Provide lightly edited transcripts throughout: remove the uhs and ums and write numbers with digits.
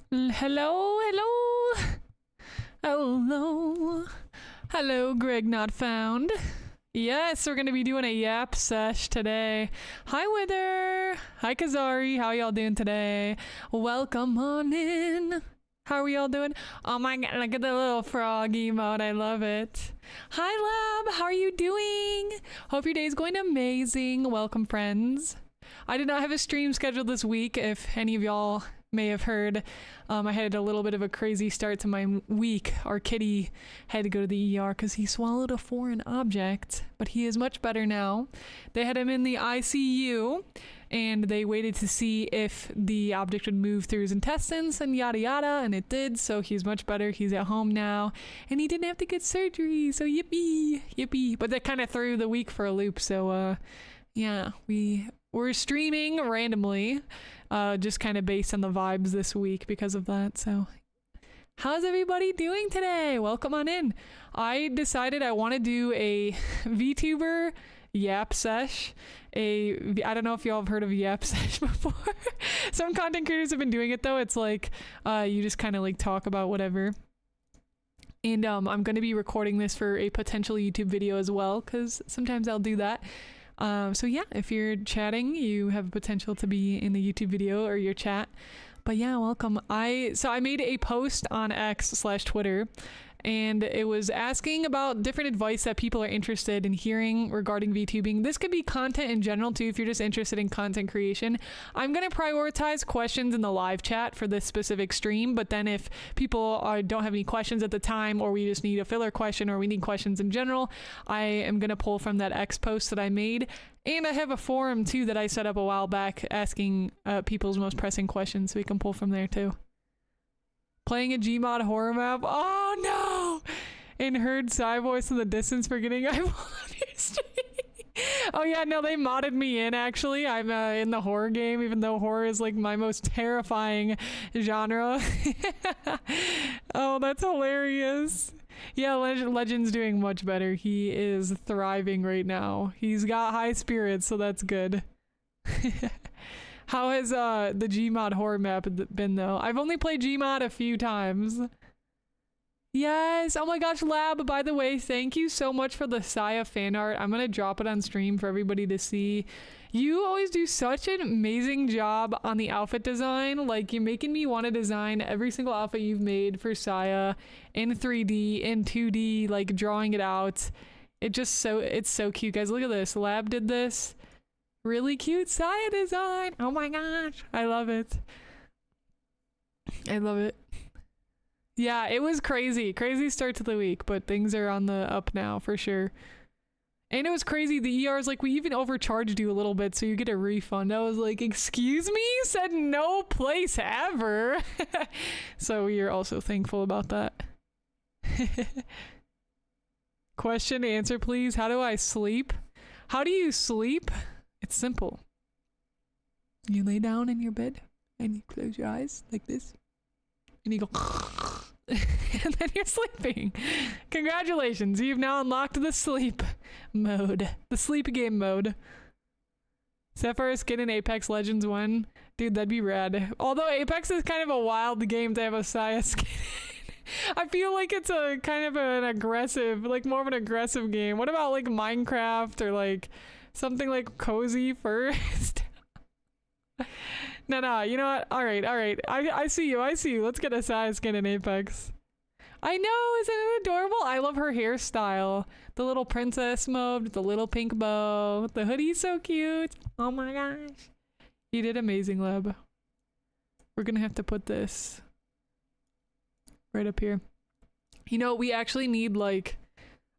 Hello, hello, hello, hello, Greg not found. Yes, we're gonna be doing a yap sesh today. Hi, Wither. Hi, Kazari. How y'all doing today? Welcome on in. How are we all doing? Oh my god, look at the little frog emote. I love it. Hi, Lab. How are you doing? Hope your day's going amazing. Welcome, friends. I did not have a stream scheduled this week. If any of y'all may have heard, I had a little bit of a crazy start to my week. Our kitty had to go to the ER because he swallowed a foreign object, but he is much better now. They had him in the ICU, and they waited to see if the object would move through his intestines and yada yada, and it did, so he's much better. He's at home now, and he didn't have to get surgery, so yippee, yippee. But that kind of threw the week for a loop, so yeah, we're streaming randomly, just kind of based on the vibes this week because of that. So how's everybody doing today? Welcome on in. I decided I want to do a VTuber yap sesh. I don't know if y'all have heard of yap sesh before. Some content creators have been doing it though. It's like you just kind of like talk about whatever. And I'm going to be recording this for a potential YouTube video as well, because sometimes I'll do that. So yeah, if you're chatting, you have potential to be in the YouTube video or your chat. But yeah, welcome. I made a post on X/Twitter, and it was asking about different advice that people are interested in hearing regarding VTubing. This could be content in general too, if you're just interested in content creation. I'm going to prioritize questions in the live chat for this specific stream, but then if people don't have any questions at the time, or we just need a filler question, or we need questions in general, I am going to pull from that X post that I made. And I have a forum too that I set up a while back asking people's most pressing questions, so we can pull from there too. Playing a Gmod horror map? Oh no! And heard Psy voice in the distance forgetting I love your stream. Oh yeah, no, they modded me in actually. I'm in the horror game, even though horror is like my most terrifying genre. Oh, that's hilarious. Yeah, Legend's doing much better. He is thriving right now. He's got high spirits, so that's good. How has the Gmod horror map been though? I've only played Gmod a few times. Yes, oh my gosh, Lab, by the way, thank you so much for the Saya fan art. I'm gonna drop it on stream for everybody to see. You always do such an amazing job on the outfit design. Like, you're making me want to design every single outfit you've made for Saya in 3D, in 2D, like drawing it out. It's so cute, guys. Look at this. Lab did this. Really cute Saya design. Oh my gosh. I love it. I love it. Yeah, it was crazy. Crazy start to the week, but things are on the up now for sure. And it was crazy. The ER is like, we even overcharged you a little bit, so you get a refund. I was like, excuse me? Said no place ever. So we are also thankful about that. Question, answer, please. How do I sleep? How do you sleep? It's simple. You lay down in your bed and you close your eyes like this. And you go... and then you're sleeping. Congratulations, you've now unlocked the sleep mode. The sleep game mode. Sapphire skin in Apex Legends 1. Dude, that'd be rad. Although Apex is kind of a wild game to have a Saya skin in. I feel like it's a kind of an aggressive, like more of an aggressive game. What about like Minecraft or like something like Cozy First? No, you know what? All right. I see you. Let's get a Saya skin in Apex. I know, isn't it adorable? I love her hairstyle. The little princess mode with the little pink bow. The hoodie's so cute. Oh my gosh. You did amazing, Leb. We're gonna have to put this right up here. You know, we actually need like...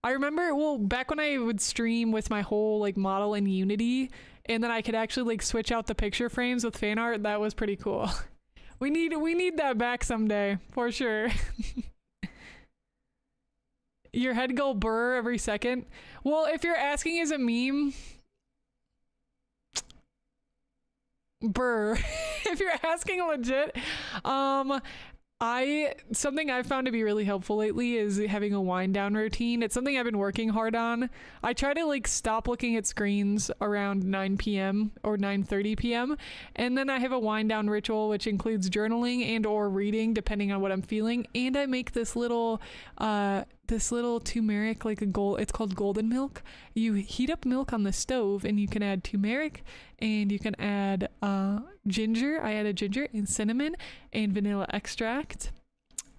I remember, well, back when I would stream with my whole like model in Unity, and then I could actually like switch out the picture frames with fan art, that was pretty cool. We need that back someday, for sure. Your head go burr every second. Well, if you're asking is a meme, burr. If you're asking legit, Something I've found to be really helpful lately is having a wind down routine. It's something I've been working hard on. I try to like stop looking at screens around 9 p.m. or 9:30 p.m. and then I have a wind down ritual which includes journaling and or reading depending on what I'm feeling, and I make this little turmeric, like it's called golden milk. You heat up milk on the stove and you can add turmeric and you can add ginger. I added ginger and cinnamon and vanilla extract,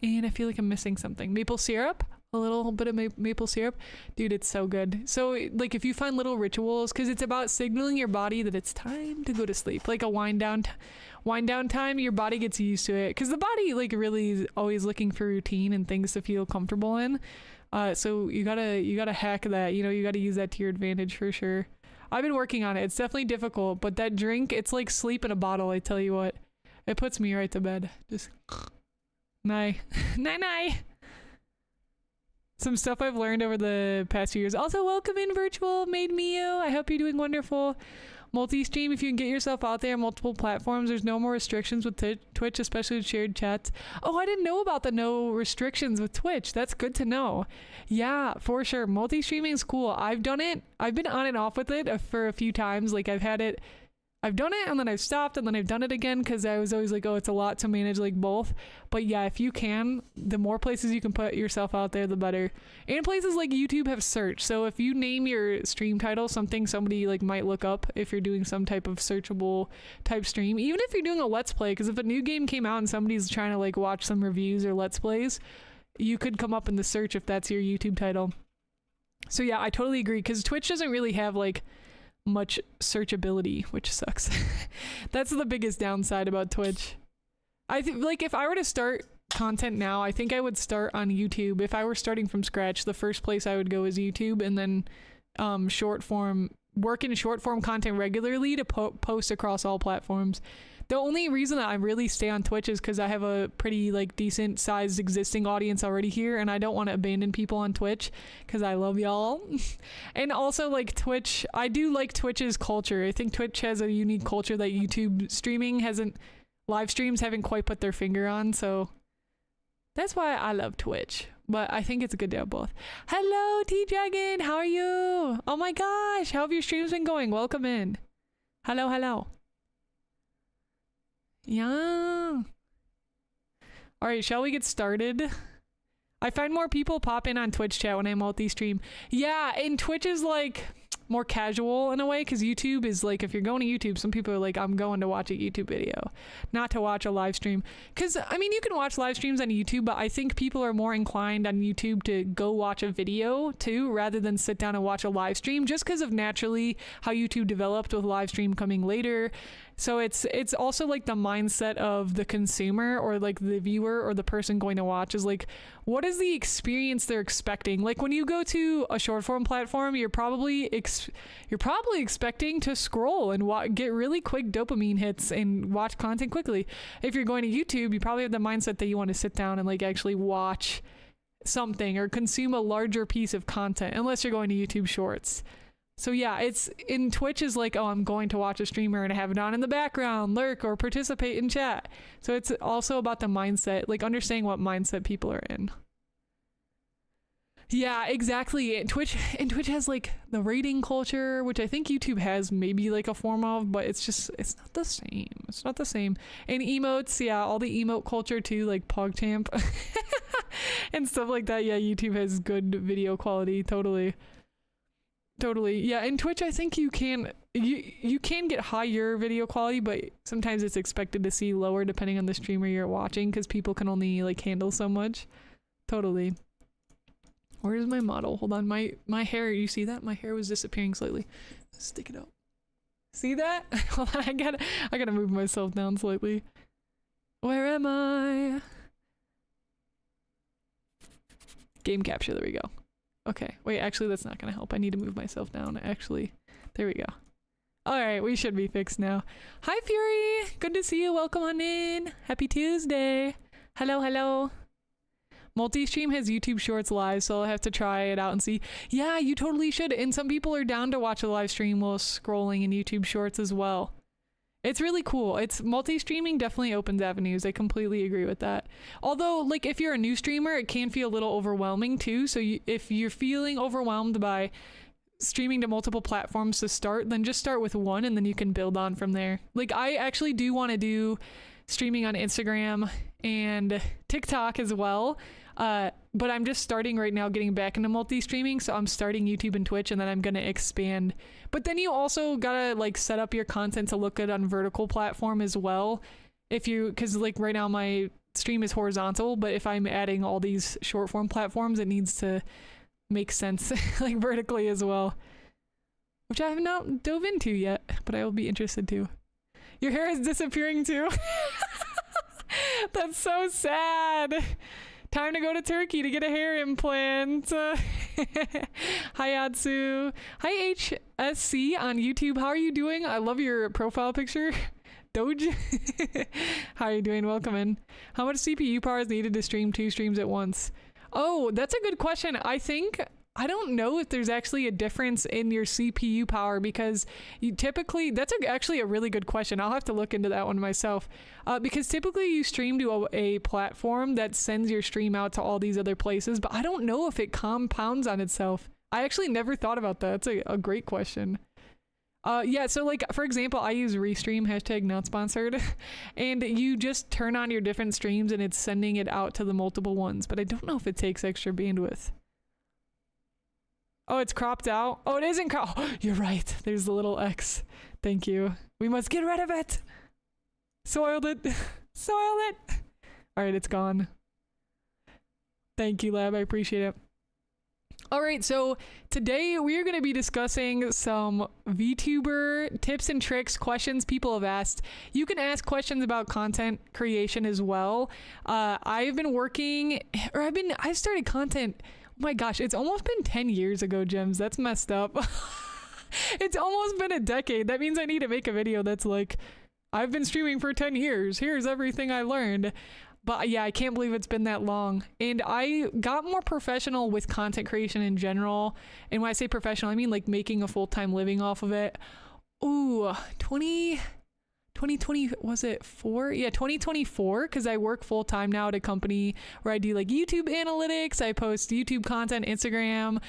and I feel like I'm missing something. Maple syrup, a little bit of maple syrup. Dude, it's so good. So like if you find little rituals, because it's about signaling your body that it's time to go to sleep, like a wind down time, your body gets used to it, because the body like really is always looking for routine and things to feel comfortable in. So you gotta hack that, you gotta use that to your advantage for sure. I've been working on it. It's definitely difficult, but that drink, it's like sleep in a bottle, I tell you what. It puts me right to bed. Just night. Some stuff I've learned over the past few years. Also, welcome in virtual Made Me You. I hope you're doing wonderful. Multi-stream, if you can get yourself out there on multiple platforms, there's no more restrictions with Twitch, especially with shared chats. Oh, I didn't know about the no restrictions with Twitch. That's good to know. Yeah, for sure. Multi-streaming is cool. I've done it. I've been on and off with it for a few times. Like I've done it and then I've stopped and then I've done it again because I was always like, oh, it's a lot to manage like both. But yeah, if you can, the more places you can put yourself out there, the better. And places like YouTube have search. So if you name your stream title something somebody like might look up if you're doing some type of searchable type stream, even if you're doing a let's play, because if a new game came out and somebody's trying to like watch some reviews or let's plays, you could come up in the search if that's your YouTube title. So yeah, I totally agree, because Twitch doesn't really have like much searchability, which sucks. That's the biggest downside about Twitch. I think like if I were to start content now, I think I would start on YouTube. If I were starting from scratch, the first place I would go is YouTube, and then work in short form content regularly to post across all platforms. The only reason that I really stay on Twitch is because I have a pretty like decent sized existing audience already here, and I don't want to abandon people on Twitch because I love y'all. And also like Twitch, I do like Twitch's culture. I think Twitch has a unique culture that YouTube live streams haven't quite put their finger on, so that's why I love Twitch. But I think it's good to have both. Hello, T-Dragon, how are you? Oh my gosh, how have your streams been going? Welcome in. Hello. Yeah. All right, shall we get started? I find more people pop in on Twitch chat when I multi-stream. Yeah, and Twitch is like more casual in a way, because YouTube is like, if you're going to YouTube, some people are like, I'm going to watch a YouTube video, not to watch a live stream. Because I mean, you can watch live streams on YouTube, but I think people are more inclined on YouTube to go watch a video too, rather than sit down and watch a live stream, just because of naturally how YouTube developed with live stream coming later. So it's also like the mindset of the consumer or like the viewer or the person going to watch is like, what is the experience they're expecting? Like when you go to a short form platform, you're probably expecting to scroll and get really quick dopamine hits and watch content quickly. If you're going to YouTube, you probably have the mindset that you want to sit down and like actually watch something or consume a larger piece of content, unless you're going to YouTube Shorts. So yeah, it's in Twitch is like, oh, I'm going to watch a streamer and have it on in the background, lurk or participate in chat. So it's also about the mindset, like understanding what mindset people are in. Yeah, exactly. Twitch has like the rating culture, which I think YouTube has maybe like a form of, but it's not the same. It's not the same. And emotes, yeah, all the emote culture too, like PogChamp and stuff like that. Yeah, YouTube has good video quality, totally. Yeah, in Twitch I think you can get higher video quality, but sometimes it's expected to see lower depending on the streamer you're watching, because people can only like handle so much. Totally. Where's my model? Hold on, my hair, you see that? My hair was disappearing slightly. Stick it up. See that? Hold on, I gotta move myself down slightly. Where am I? Game capture, there we go. Okay, wait, actually that's not gonna help. I need to move myself down, actually. There we go. Alright, we should be fixed now. Hi Fury! Good to see you, welcome on in! Happy Tuesday! Hello. Multi-stream has YouTube Shorts live, so I'll have to try it out and see. Yeah, you totally should, and some people are down to watch a live stream while scrolling in YouTube Shorts as well. It's really cool. It's multi-streaming definitely opens avenues. I completely agree with that. Although, like, if you're a new streamer, it can feel a little overwhelming too. So if you're feeling overwhelmed by streaming to multiple platforms to start, then just start with one and then you can build on from there. Like, I actually do want to do streaming on Instagram and TikTok as well. But I'm just starting right now getting back into multi-streaming, so I'm starting YouTube and Twitch, and then I'm gonna expand. But then you also gotta like set up your content to look good on vertical platform as well. Because like right now my stream is horizontal, but if I'm adding all these short form platforms, it needs to make sense like vertically as well, which I have not dove into yet, but I will be interested to. Your hair is disappearing too. That's so sad. Time to go to Turkey to get a hair implant. Hi Atsu. Hi HSC on YouTube. How are you doing? I love your profile picture. Doge. How are you doing? Welcome in. How much CPU power is needed to stream 2 streams at once? Oh, that's a good question. I don't know if there's actually a difference in your CPU power, because you typically, actually a really good question. I'll have to look into that one myself. Because typically you stream to a platform that sends your stream out to all these other places, but I don't know if it compounds on itself. I actually never thought about that. That's a great question. Yeah, so like, for example, I use Restream, hashtag not sponsored, and you just turn on your different streams and it's sending it out to the multiple ones, but I don't know if it takes extra bandwidth. Oh, it's cropped out. Oh, it isn't cropped. Oh, you're right. There's the little X. Thank you. We must get rid of it. Soiled it. Soiled it. All right, it's gone. Thank you, Lab. I appreciate it. All right, so today we are going to be discussing some VTuber tips and tricks, questions people have asked. You can ask questions about content creation as well. I've started content. Oh my gosh, it's almost been 10 years ago, Gems. That's messed up. It's almost been a decade. That means I need to make a video that's like, I've been streaming for 10 years. Here's everything I learned. But yeah, I can't believe it's been that long. And I got more professional with content creation in general. And when I say professional, I mean like making a full-time living off of it. Ooh, 2020, was it 4? Yeah, 2024, because I work full-time now at a company where I do like YouTube analytics. I post YouTube content, Instagram,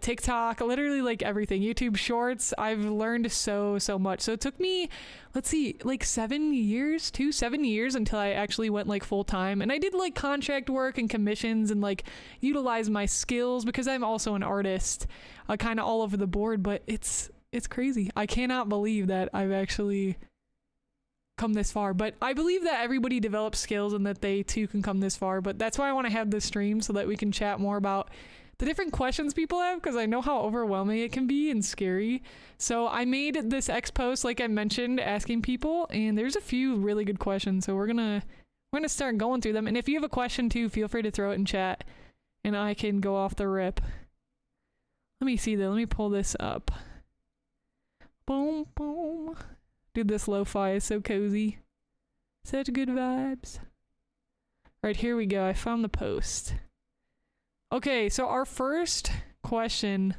TikTok, literally like everything. YouTube shorts. I've learned so much. So it took me, let's see, like 7 years until I actually went like full-time. And I did like contract work and commissions and like utilize my skills because I'm also an artist, kind of all over the board. But it's crazy. I cannot believe that I've actually come this far, but I believe that everybody develops skills and that they too can come this far. But that's why I want to have this stream, so that we can chat more about the different questions people have, because I know how overwhelming it can be and scary. So I made this X post, like I mentioned, asking people, and there's a few really good questions, so we're gonna start going through them. And if you have a question too, feel free to throw it in chat and I can go off the rip. Let me see though. Let me pull this up. Boom boom. Dude, this lo-fi is so cozy. Such good vibes. Right, here we go. I found the post. Okay, so our first question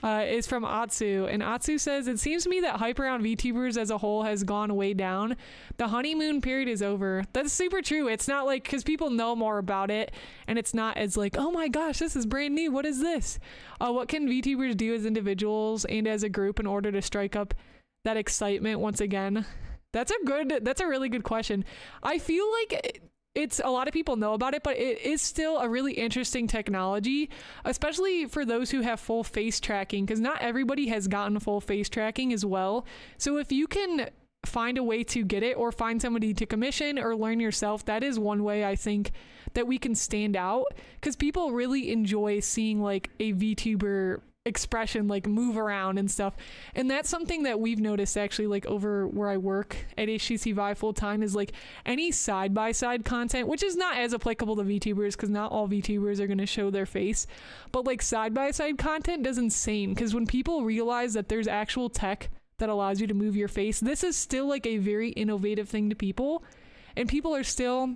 is from Atsu. And Atsu says, it seems to me that hype around VTubers as a whole has gone way down. The honeymoon period is over. That's super true. It's not like, because people know more about it, and it's not as like, oh my gosh, this is brand new. What is this? What can VTubers do as individuals and as a group in order to strike up that excitement once again? That's a really good question. I feel like it's a lot of people know about it, but it is still a really interesting technology, especially for those who have full face tracking, because not everybody has gotten full face tracking as well. So if you can find a way to get it, or find somebody to commission or learn yourself, that is one way I think that we can stand out, because people really enjoy seeing like a VTuber expression like move around and stuff. And that's something that we've noticed actually, like over where I work at HTC Vive full time, is like any side-by-side content, which is not as applicable to VTubers because not all VTubers are going to show their face, but like side-by-side content does insane, because when people realize that there's actual tech that allows you to move your face, this is still like a very innovative thing to people, and people are still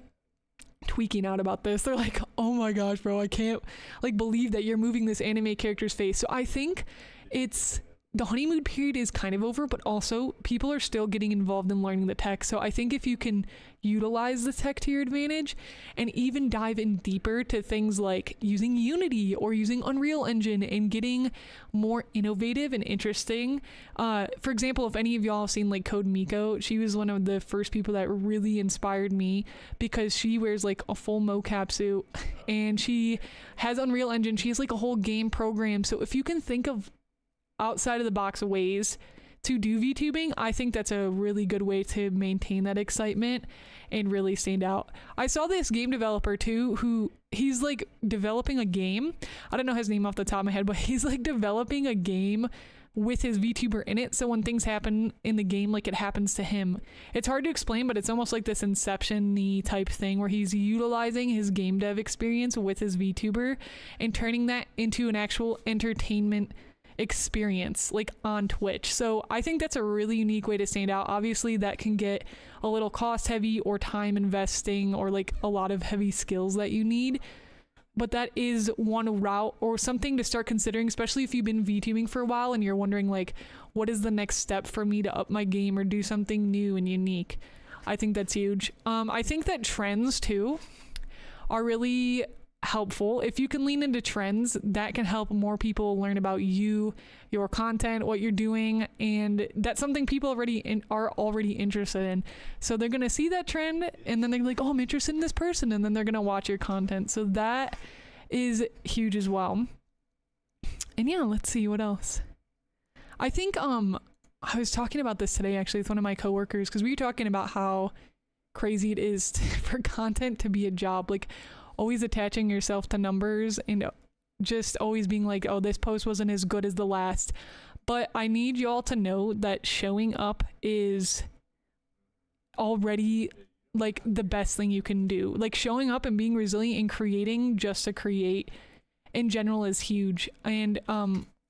tweaking out about this. They're like, oh my gosh, bro, I can't like believe that you're moving this anime character's face. So I think it's the honeymoon period is kind of over, but also people are still getting involved in learning the tech. So I think if you can utilize the tech to your advantage and even dive in deeper to things like using Unity or using Unreal Engine and getting more innovative and interesting. For example, if any of y'all have seen like Code Miko, she was one of the first people that really inspired me because she wears like a full mocap suit and she has Unreal Engine. She has like a whole game program. So if you can think of outside of the box ways to do VTubing, I think that's a really good way to maintain that excitement and really stand out. I saw this game developer too, who he's like developing a game. I don't know his name off the top of my head, but he's like developing a game with his VTuber in it. So when things happen in the game, like it happens to him. It's hard to explain, but it's almost like this Inception-y type thing where he's utilizing his game dev experience with his VTuber and turning that into an actual entertainment experience like on Twitch. So I think that's a really unique way to stand out. Obviously that can get a little cost heavy or time investing or like a lot of heavy skills that you need, but that is one route or something to start considering, especially if you've been VTubing for a while and you're wondering like, what is the next step for me to up my game or do something new and unique. I think that's huge. I think that trends too are really helpful. If you can lean into trends, that can help more people learn about you, your content, what you're doing, and that's something people are already interested in. So they're gonna see that trend and then they're like, oh, I'm interested in this person, and then they're gonna watch your content. So that is huge as well. And yeah, let's see what else. I think I was talking about this today actually with one of my coworkers because we were talking about how crazy it is for content to be a job, like always attaching yourself to numbers and just always being like, oh, this post wasn't as good as the last. But I need y'all to know that showing up is already like the best thing you can do. Like showing up and being resilient and creating just to create in general is huge. And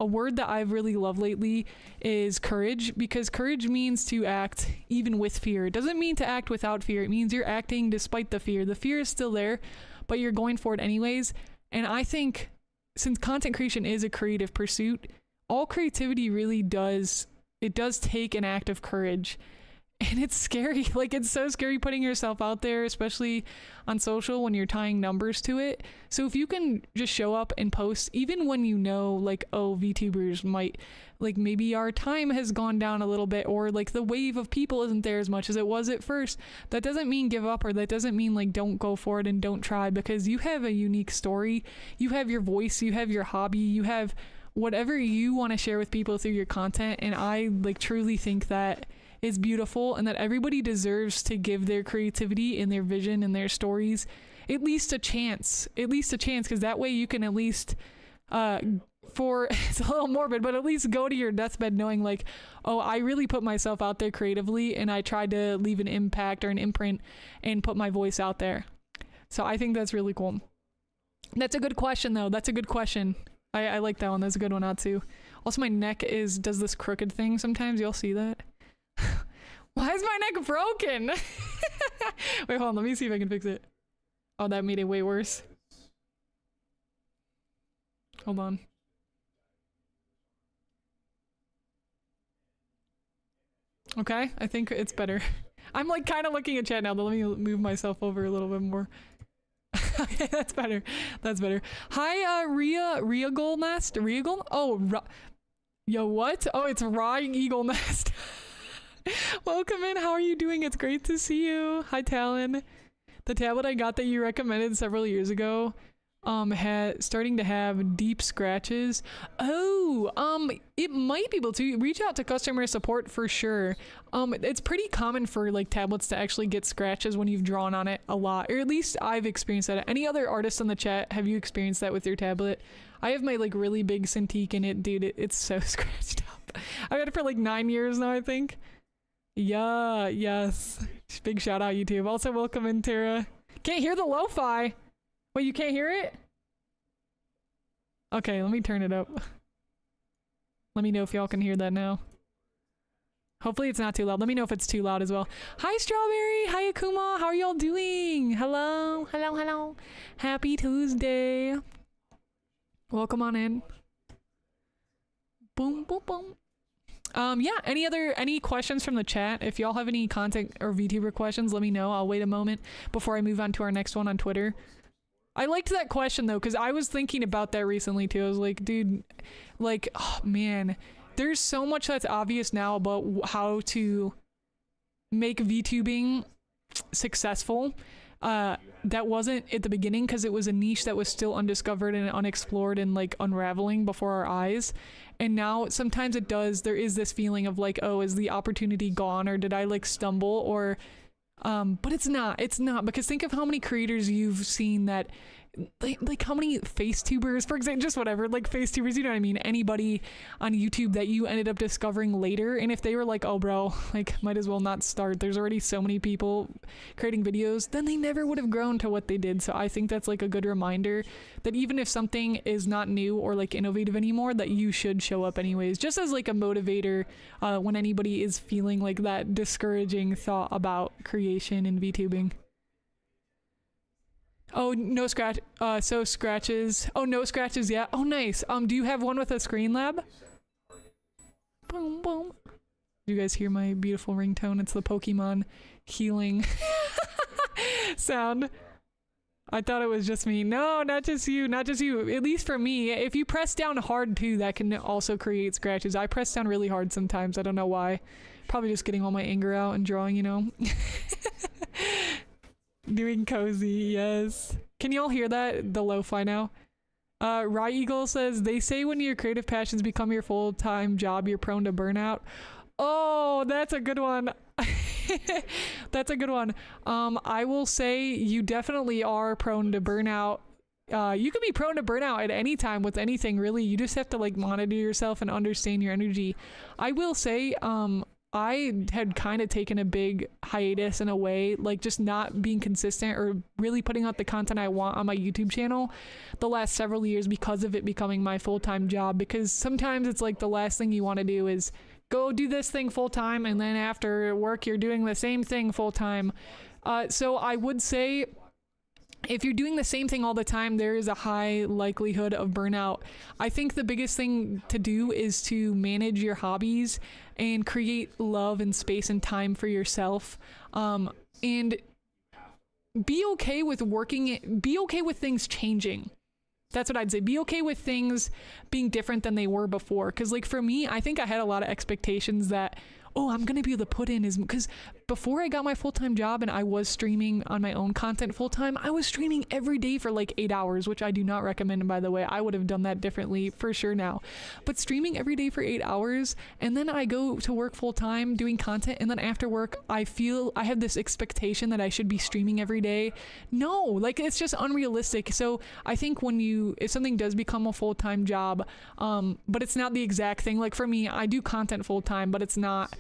a word that I've really loved lately is courage, because courage means to act even with fear. It doesn't mean to act without fear. It means you're acting despite the fear. The fear is still there, but you're going for it anyways. And I think since content creation is a creative pursuit, all creativity really does take an act of courage. And it's scary. Like, it's so scary putting yourself out there, especially on social when you're tying numbers to it. So if you can just show up and post, even when you know, like, oh, VTubers might, like, maybe our time has gone down a little bit, or like the wave of people isn't there as much as it was at first. That doesn't mean give up, or that doesn't mean like don't go for it and don't try, because you have a unique story. You have your voice, you have your hobby, you have whatever you want to share with people through your content. And I like truly think that is beautiful, and that everybody deserves to give their creativity and their vision and their stories at least a chance, because that way you can at least it's a little morbid, but at least go to your deathbed knowing like, oh, I really put myself out there creatively and I tried to leave an impact or an imprint and put my voice out there. So I think that's really cool. That's a good question though. That's a good question. I like that one. That's a good one out too. Also, my neck does this crooked thing sometimes. Y'all see that? Why is my neck broken? Wait, hold on. Let me see if I can fix it. Oh, that made it way worse. Hold on. Okay, I think it's better. I'm like kind of looking at chat now, but let me move myself over a little bit more. Okay, that's better. That's better. Hi, Rhea Gold Nest. Rhea Gold? Oh, yo, what? Oh, it's Rawing Eagle Nest. Welcome in. How are you doing? It's great to see you. Hi, Talon. The tablet I got that you recommended several years ago starting to have deep scratches. Oh, it might be able to reach out to customer support for sure. It's pretty common for like tablets to actually get scratches when you've drawn on it a lot, or at least I've experienced that. Any other artists in the chat, have you experienced that with your tablet? I have my like really big Cintiq in it, dude. It's so scratched up. I've had it for like 9 years now, I think. Yeah, yes. Big shout out, YouTube. Also, welcome in, Tara. Can't hear the lo-fi. Wait, you can't hear it? Okay, let me turn it up. Let me know if y'all can hear that now. Hopefully it's not too loud. Let me know if it's too loud as well. Hi, Strawberry. Hi, Akuma. How are y'all doing? Hello. Hello, hello. Happy Tuesday. Welcome on in. Boom, boom, boom. Yeah, any questions from the chat? If y'all have any content or VTuber questions, let me know. I'll wait a moment before I move on to our next one on Twitter. I liked that question though, because I was thinking about that recently too. I was like, dude, like, oh man, there's so much that's obvious now about how to make VTubing successful. That wasn't at the beginning because it was a niche that was still undiscovered and unexplored and like unraveling before our eyes. And now sometimes there is this feeling of like, oh, is the opportunity gone, or did I like stumble, or but it's not because think of how many creators you've seen that like how many FaceTubers, for example, just whatever, like FaceTubers, you know what I mean, anybody on YouTube that you ended up discovering later, and if they were like, oh bro, like might as well not start, there's already so many people creating videos, then they never would have grown to what they did. So I think that's like a good reminder that even if something is not new or like innovative anymore, that you should show up anyways, just as like a motivator when anybody is feeling like that discouraging thought about creation and VTubing. Oh, no scratch. So scratches. Oh, no scratches yet. Oh, nice. Do you have one with a screen lab? Boom, boom. You guys hear my beautiful ringtone? It's the Pokemon healing sound. I thought it was just me. No, not just you. Not just you. At least for me. If you press down hard too, that can also create scratches. I press down really hard sometimes. I don't know why. Probably just getting all my anger out and drawing, you know? Doing cozy, yes. Can y'all hear that? The lo-fi now? Rye Eagle says, they say when your creative passions become your full-time job, you're prone to burnout. Oh, that's a good one. That's a good one. I will say you definitely are prone to burnout. You can be prone to burnout at any time with anything, really. You just have to like monitor yourself and understand your energy. I will say, I had kind of taken a big hiatus in a way, like just not being consistent or really putting out the content I want on my YouTube channel the last several years because of it becoming my full-time job. Because sometimes it's like the last thing you want to do is go do this thing full-time, and then after work you're doing the same thing full-time. So I would say if you're doing the same thing all the time, there is a high likelihood of burnout. I think the biggest thing to do is to manage your hobbies and create love and space and time for yourself. And be okay with be okay with things changing. That's what I'd say. Be okay with things being different than they were before. Because like for me, I think I had a lot of expectations that, oh, I'm going to be able to put in is because before I got my full-time job and I was streaming on my own content full-time, I was streaming every day for like 8 hours, which I do not recommend, by the way. I would have done that differently for sure now. But streaming every day for 8 hours, and then I go to work full-time doing content, and then after work, I feel I have this expectation that I should be streaming every day. No, like it's just unrealistic. So I think if something does become a full-time job, but it's not the exact thing, like for me, I do content full-time, but it's not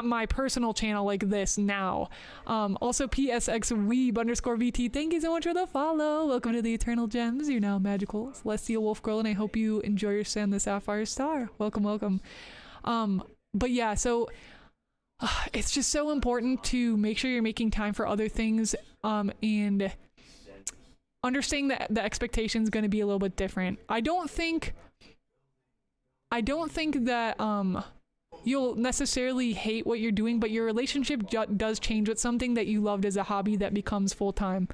my personal channel like this now. Also PSXweeb_VT, thank you so much for the follow. Welcome to the Eternal Gems. You're now magical Celestial Wolf Girl, and I hope you enjoy your stay on the Sapphire Star. Welcome. But yeah, so it's just so important to make sure you're making time for other things, and understanding that the expectation is going to be a little bit different. I don't think that you'll necessarily hate what you're doing, but your relationship does change with something that you loved as a hobby that becomes full-time.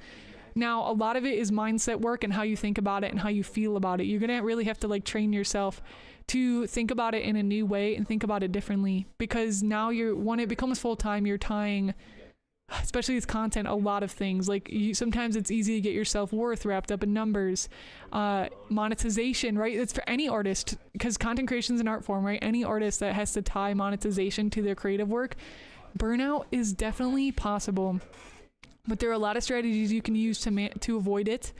Now, a lot of it is mindset work and how you think about it and how you feel about it. You're gonna really have to like train yourself to think about it in a new way and think about it differently, because now when it becomes full-time, you're tying, especially with content, a lot of things. Like sometimes it's easy to get your self-worth wrapped up in numbers, monetization, right? It's for any artist, because content creation is an art form, right? Any artist that has to tie monetization to their creative work, burnout is definitely possible. But there are a lot of strategies you can use to avoid it.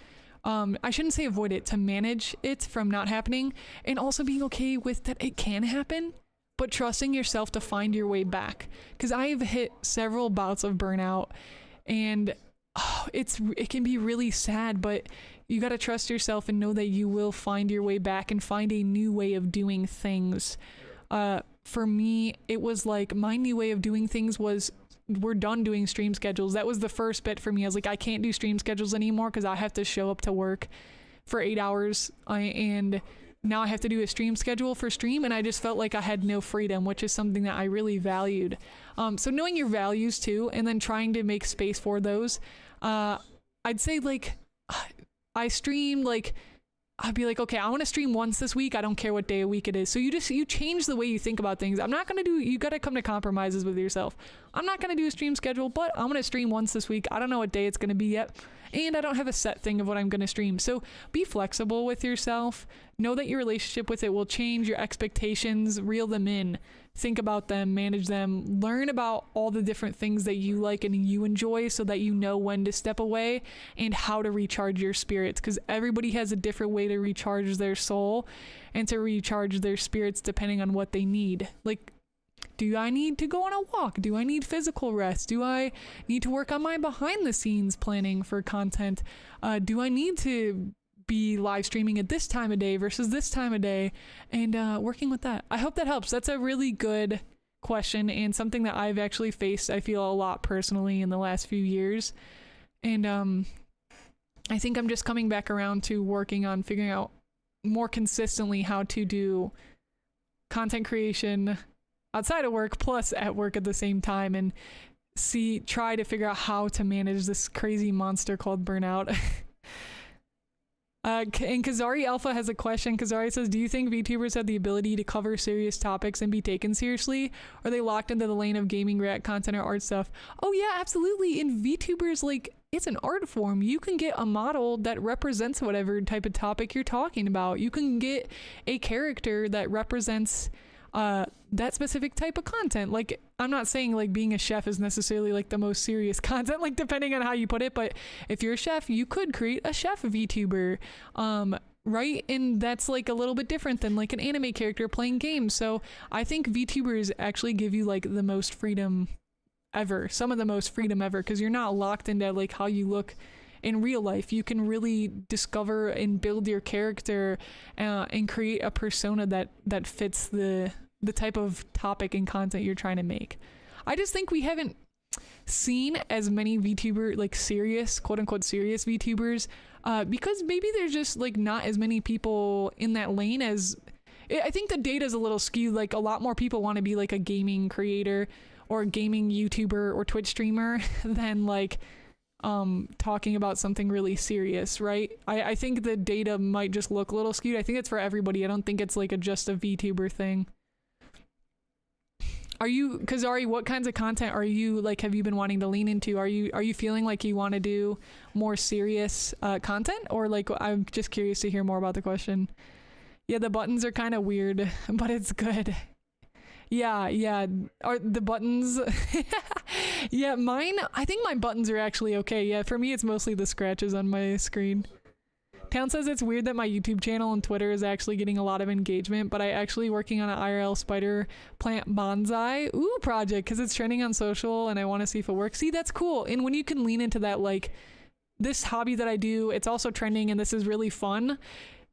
I shouldn't say avoid it, to manage it from not happening, and also being okay with that it can happen, but trusting yourself to find your way back. Because I've hit several bouts of burnout, and it can be really sad, but you got to trust yourself and know that you will find your way back and find a new way of doing things. For me, it was like my new way of doing things was, we're done doing stream schedules. That was the first bit for me. I was like, I can't do stream schedules anymore because I have to show up to work for 8 hours, and now I have to do a stream schedule for stream, and I just felt like I had no freedom, which is something that I really valued. So knowing your values too, and then trying to make space for those. I'd say like I streamed like I'd be like, okay, I want to stream once this week. I don't care what day of week it is. So you change the way you think about things. I'm not going to do, you got to come to compromises with yourself. I'm not going to do a stream schedule, but I'm going to stream once this week. I don't know what day it's going to be yet. And I don't have a set thing of what I'm going to stream. So be flexible with yourself. Know that your relationship with it will change, your expectations, reel them in. Think about them, manage them, learn about all the different things that you like and you enjoy so that you know when to step away and how to recharge your spirits, because everybody has a different way to recharge their soul and to recharge their spirits depending on what they need. Like, do I need to go on a walk? Do I need physical rest? Do I need to work on my behind the scenes planning for content? Do I need to be live streaming at this time of day versus this time of day, and working with that? I hope that helps. That's a really good question and something that I've actually faced, I feel, a lot personally in the last few years. And I think I'm just coming back around to working on figuring out more consistently how to do content creation outside of work plus at work at the same time, and try to figure out how to manage this crazy monster called burnout. And Kazari Alpha has a question. Kazari says, do you think VTubers have the ability to cover serious topics and be taken seriously? Or are they locked into the lane of gaming, react content, or art stuff? Oh yeah, absolutely. In VTubers, like, it's an art form. You can get a model that represents whatever type of topic you're talking about. You can get a character that represents that specific type of content. Like, I'm not saying like being a chef is necessarily like the most serious content, like depending on how you put it, but if you're a chef, you could create a chef VTuber, right? And that's like a little bit different than like an anime character playing games. So I think VTubers actually give you like the most freedom ever, some of the most freedom ever, because you're not locked into like how you look in real life. You can really discover and build your character and create a persona that fits the type of topic and content you're trying to make. I just think we haven't seen as many VTuber, like serious, quote unquote serious VTubers, because maybe there's just like not as many people in that lane as, I think the data is a little skewed. Like a lot more people want to be like a gaming creator or a gaming YouTuber or Twitch streamer than like talking about something really serious, right? I think the data might just look a little skewed. I think it's for everybody. I don't think it's like just a VTuber thing. Are you, Kazari, what kinds of content are you like, have you been wanting to lean into? Are you feeling like you want to do more serious content, or like, I'm just curious to hear more about the question. Yeah, the buttons are kind of weird, but it's good. Yeah, are the buttons yeah, mine, I think my buttons are actually okay. Yeah, for me it's mostly the scratches on my screen. Town says it's weird that my YouTube channel and Twitter is actually getting a lot of engagement, but I actually working on an IRL spider plant bonsai project because it's trending on social and I want to see if it works. See, that's cool. And when you can lean into that, like this hobby that I do, it's also trending and this is really fun.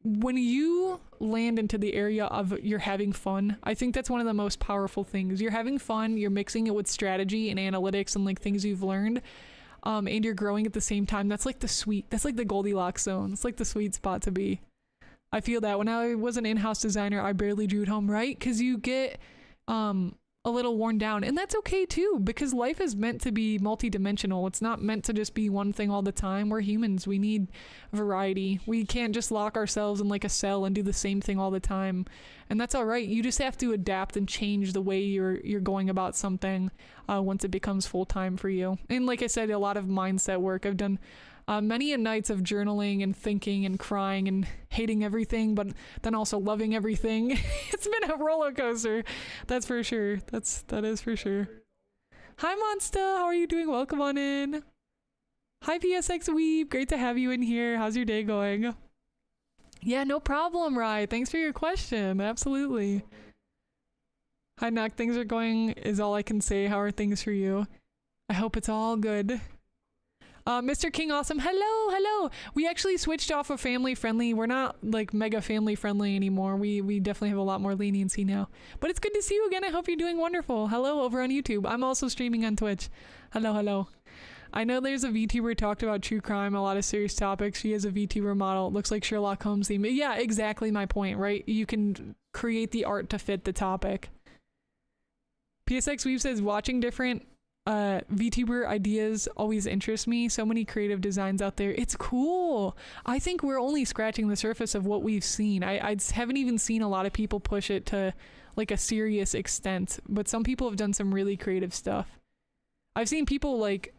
When you land into the area of you're having fun, I think that's one of the most powerful things. You're having fun, you're mixing it with strategy and analytics and like things you've learned, and you're growing at the same time. That's like the Goldilocks zone. It's like the sweet spot to be. I feel that when I was an in-house designer, I barely drew at home, right? Because you get a little worn down, and that's okay too, because life is meant to be multidimensional. It's not meant to just be one thing all the time. We're humans. We need variety. We can't just lock ourselves in like a cell and do the same thing all the time, and that's all right. You just have to adapt and change the way you're going about something once it becomes full-time for you. And like I said, a lot of mindset work. I've done many a nights of journaling and thinking and crying and hating everything, but then also loving everything. It's been a roller coaster, that's for sure. That is for sure. Hi Monsta, how are you doing? Welcome on in. Hi PSX Weeb, great to have you in here. How's your day going? Yeah, no problem, Rye. Thanks for your question. Absolutely. Hi Knock, things are going is all I can say. How are things for you? I hope it's all good. Mr. King Awesome, hello. We actually switched off of family friendly. We're not like mega family friendly anymore. We definitely have a lot more leniency now. But it's good to see you again. I hope you're doing wonderful. Hello over on YouTube. I'm also streaming on Twitch. Hello. I know there's a VTuber talked about true crime, a lot of serious topics. She has a VTuber model. It looks like Sherlock Holmes theme. Yeah, exactly my point, right? You can create the art to fit the topic. PSX Weave says, watching different VTuber ideas always interests me. So many creative designs out there. It's cool. I think we're only scratching the surface of what we've seen. I haven't even seen a lot of people push it to like a serious extent, but some people have done some really creative stuff. I've seen people like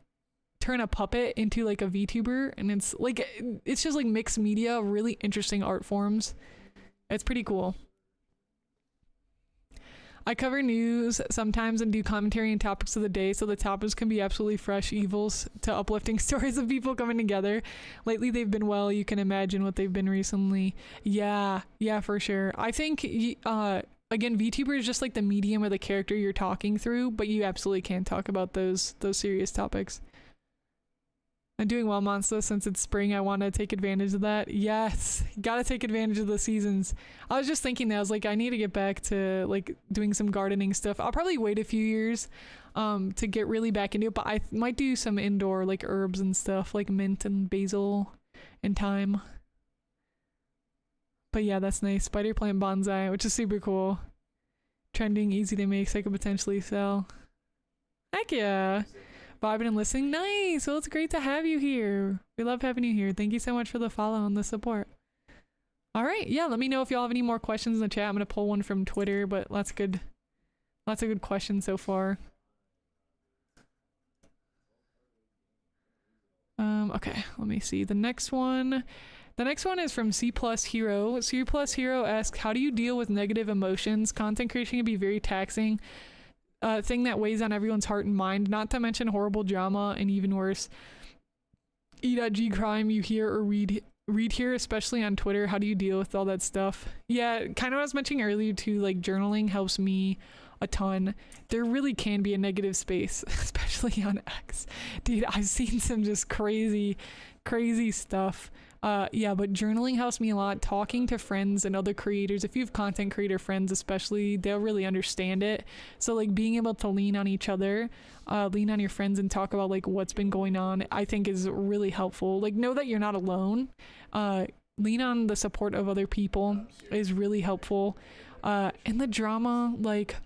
turn a puppet into like a VTuber, and it's just like mixed media, really interesting art forms. It's pretty cool. I cover news sometimes and do commentary and topics of the day, so the topics can be absolutely fresh evils to uplifting stories of people coming together. Lately they've been well. You can imagine what they've been recently. Yeah, for sure. I think again, VTuber is just like the medium or the character you're talking through, but you absolutely can talk about those serious topics. I'm doing well, Monster. Since it's spring, I want to take advantage of that. Yes, gotta take advantage of the seasons. I was just thinking that I was like, I need to get back to like doing some gardening stuff. I'll probably wait a few years to get really back into it, but I might do some indoor like herbs and stuff like mint and basil and thyme. But yeah, that's nice. Spider plant bonsai, which is super cool. Trending, easy to make, so I could potentially sell. Heck yeah. Vibing and listening. Nice. Well, it's great to have you here. We love having you here. Thank you so much for the follow and the support. All right. Yeah, let me know if y'all have any more questions in the chat. I'm going to pull one from Twitter, but lots of good questions so far. Okay, let me see. The next one is from C Plus Hero. C Plus Hero asks, how do you deal with negative emotions? Content creation can be very taxing. Thing that weighs on everyone's heart and mind, not to mention horrible drama and even worse. E.G. crime you hear or read here, especially on Twitter. How do you deal with all that stuff? Yeah, kind of what I was mentioning earlier too, like journaling helps me a ton. There really can be a negative space, especially on X. Dude, I've seen some just crazy stuff. Yeah, but journaling helps me a lot. Talking to friends and other creators, if you have content creator friends especially, they'll really understand it. So like being able to lean on each other, lean on your friends and talk about like what's been going on, I think is really helpful. Like know that you're not alone. Lean on the support of other people is really helpful. And the drama, like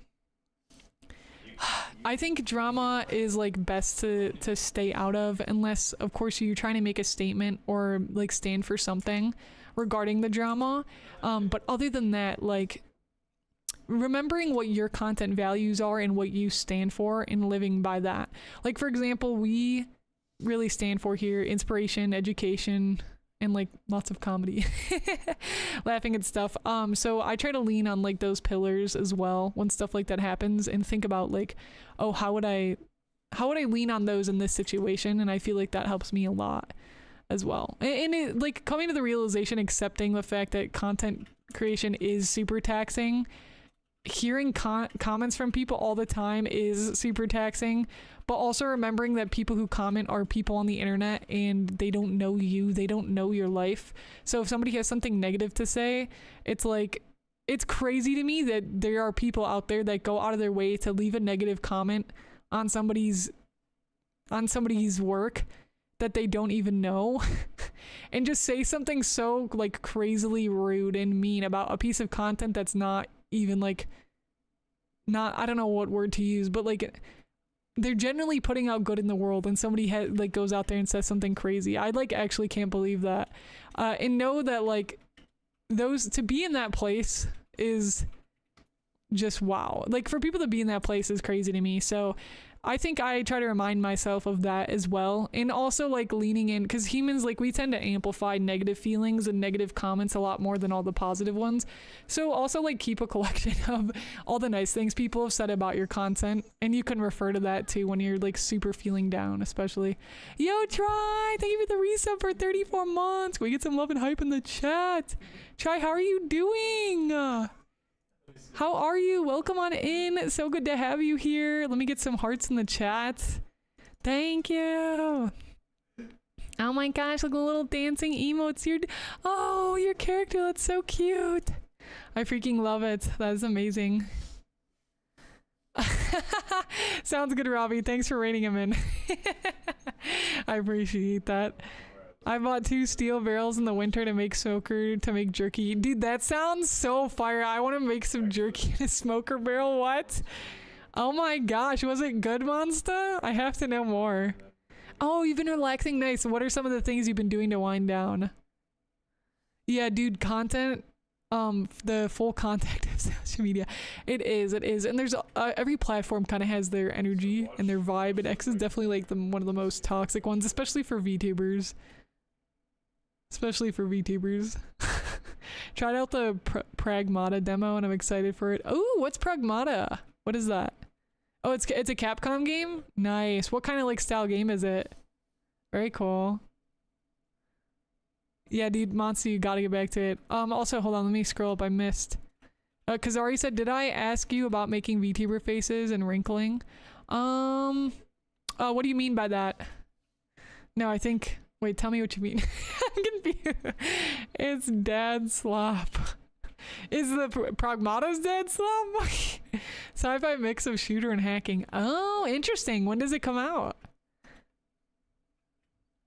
I think drama is like best to stay out of, unless of course you're trying to make a statement or like stand for something regarding the drama. But other than that, like remembering what your content values are and what you stand for and living by that. Like for example, we really stand for here inspiration, education, and like lots of comedy. Laughing at stuff. So I try to lean on like those pillars as well when stuff like that happens, and think about like, oh, how would I lean on those in this situation? And I feel like that helps me a lot as well. And it, like coming to the realization, accepting the fact that content creation is super taxing. Hearing comments from people all the time is super taxing, but also remembering that people who comment are people on the internet and they don't know you, they don't know your life. So if somebody has something negative to say, it's like, it's crazy to me that there are people out there that go out of their way to leave a negative comment on somebody's work that they don't even know and just say something so like crazily rude and mean about a piece of content that's not even like, I don't know what word to use, but like they're generally putting out good in the world, and somebody like goes out there and says something crazy. I like actually can't believe that. And know that like those, to be in that place is just wow. Like for people to be in that place is crazy to me. So I think I try to remind myself of that as well. And also like leaning in, because humans, like we tend to amplify negative feelings and negative comments a lot more than all the positive ones. So also like keep a collection of all the nice things people have said about your content, and you can refer to that too when you're like super feeling down, especially. Yo, Try, thank you for the resub for 34 months. Can we get some love and hype in the chat? Try, how are you doing? How are you? Welcome on in. So good to have you here. Let me get some hearts in the chat. Thank you. Oh my gosh, look at the little dancing emotes. Your character, that's so cute. I freaking love it. That is amazing. Sounds good, Robbie. Thanks for rating him in. I appreciate that. I bought 2 steel barrels in the winter to make jerky. Dude, that sounds so fire. I want to make some jerky in a smoker barrel. What? Oh my gosh, was it good, Monster? I have to know more. Oh, you've been relaxing. Nice. What are some of the things you've been doing to wind down? Yeah, dude, content, the full contact of social media. It is. And there's, every platform kind of has their energy and their vibe, and X is definitely like one of the most toxic ones, especially for VTubers. Tried out the Pragmata demo and I'm excited for it. Oh, what's Pragmata? What is that? Oh, it's a Capcom game? Nice. What kind of like style game is it? Very cool. Yeah, dude, Monster, you gotta get back to it. Also, hold on, let me scroll up. I missed. Kazari said, did I ask you about making VTuber faces and wrinkling? What do you mean by that? No, I think... Wait, tell me what you mean. I'm confused. It's dad slop. Is the Pragmata's dad slop? Sci-fi mix of shooter and hacking. Oh, interesting. When does it come out?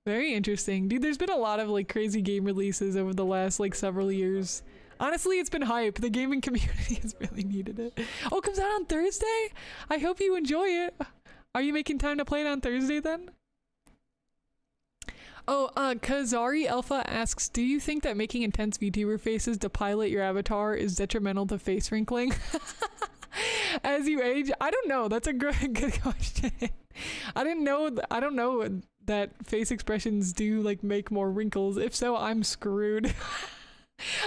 Very interesting. Dude, there's been a lot of like crazy game releases over the last like several years. Honestly, it's been hype. The gaming community has really needed it. Oh, it comes out on Thursday? I hope you enjoy it. Are you making time to play it on Thursday then? Oh, Kazari Alpha asks, do you think that making intense VTuber faces to pilot your avatar is detrimental to face wrinkling? As you age? I don't know. That's a good question. I don't know that face expressions do like make more wrinkles. If so, I'm screwed.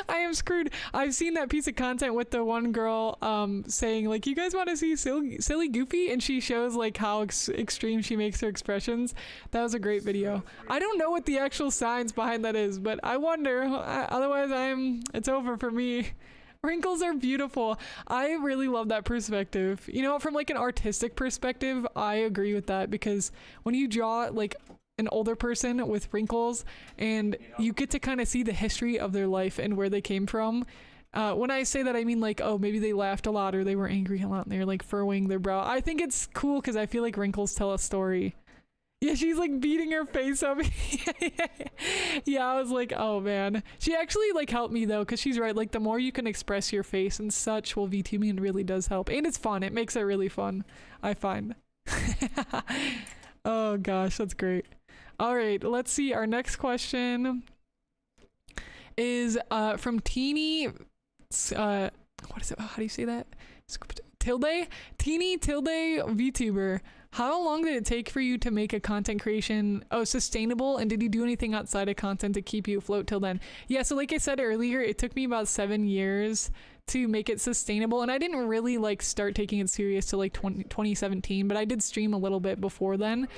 I am screwed. I've seen that piece of content with the one girl saying like, you guys want to see silly Goofy? And she shows like how extreme she makes her expressions. That was a great video. I don't know what the actual science behind that is, but I wonder. Otherwise it's over for me. Wrinkles are beautiful. I really love that perspective. You know, from like an artistic perspective, I agree with that, because when you draw like an older person with wrinkles and you get to kind of see the history of their life and where they came from. When I say that, I mean like, oh, maybe they laughed a lot or they were angry a lot and they're like furrowing their brow. I think it's cool because I feel like wrinkles tell a story. Yeah, she's like beating her face up. Yeah, I was like, oh man. She actually like helped me though, because she's right. Like the more you can express your face and such, well, VTubing really does help. And it's fun. It makes it really fun, I find. Oh gosh, that's great. All right, let's see. Our next question is from Teeny. What is it? How do you say that? Teeny tilde VTuber. How long did it take for you to make a content creation sustainable, and did you do anything outside of content to keep you afloat till then? Yeah, so like I said earlier, it took me about 7 years to make it sustainable, and I didn't really like start taking it serious till like 2017, but I did stream a little bit before then.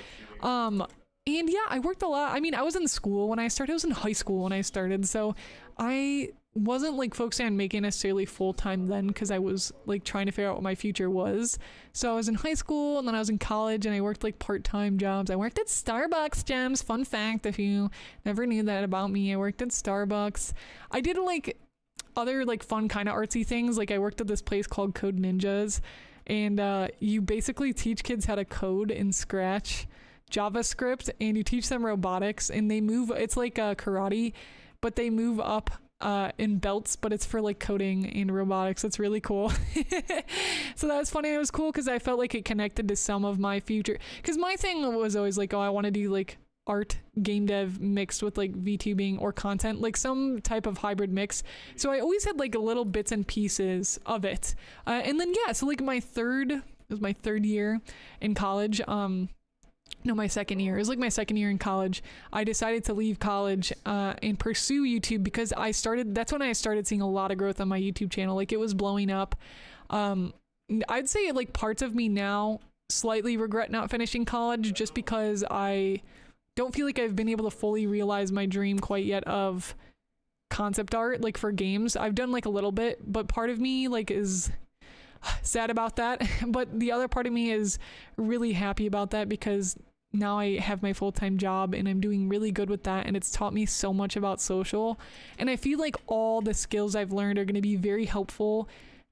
And yeah, I worked a lot. I mean, I was in school when I started. I was in high school when I started, so I wasn't like focusing on making necessarily full-time then, because I was like trying to figure out what my future was. So I was in high school, and then I was in college, and I worked like part-time jobs. I worked at Starbucks, Gems. Fun fact, if you never knew that about me, I worked at Starbucks. I did like other like fun kind of artsy things. Like I worked at this place called Code Ninjas, and you basically teach kids how to code in Scratch, JavaScript, and you teach them robotics, and they move. It's like karate, but they move up in belts, but it's for like coding and robotics. It's really cool. So that was funny. It was cool because I felt like it connected to some of my future, because my thing was always like, oh, I want to do like art, game dev mixed with like VTubing or content, like some type of hybrid mix. So I always had like little bits and pieces of it. And then yeah, so like my third year in college. No, my second year. It was like my second year in college. I decided to leave college and pursue YouTube, because that's when I started seeing a lot of growth on my YouTube channel. Like it was blowing up. I'd say like parts of me now slightly regret not finishing college, just because I don't feel like I've been able to fully realize my dream quite yet of concept art, like for games. I've done like a little bit, but part of me like is sad about that. But the other part of me is really happy about that, because now I have my full-time job and I'm doing really good with that, and it's taught me so much about social, and I feel like all the skills I've learned are going to be very helpful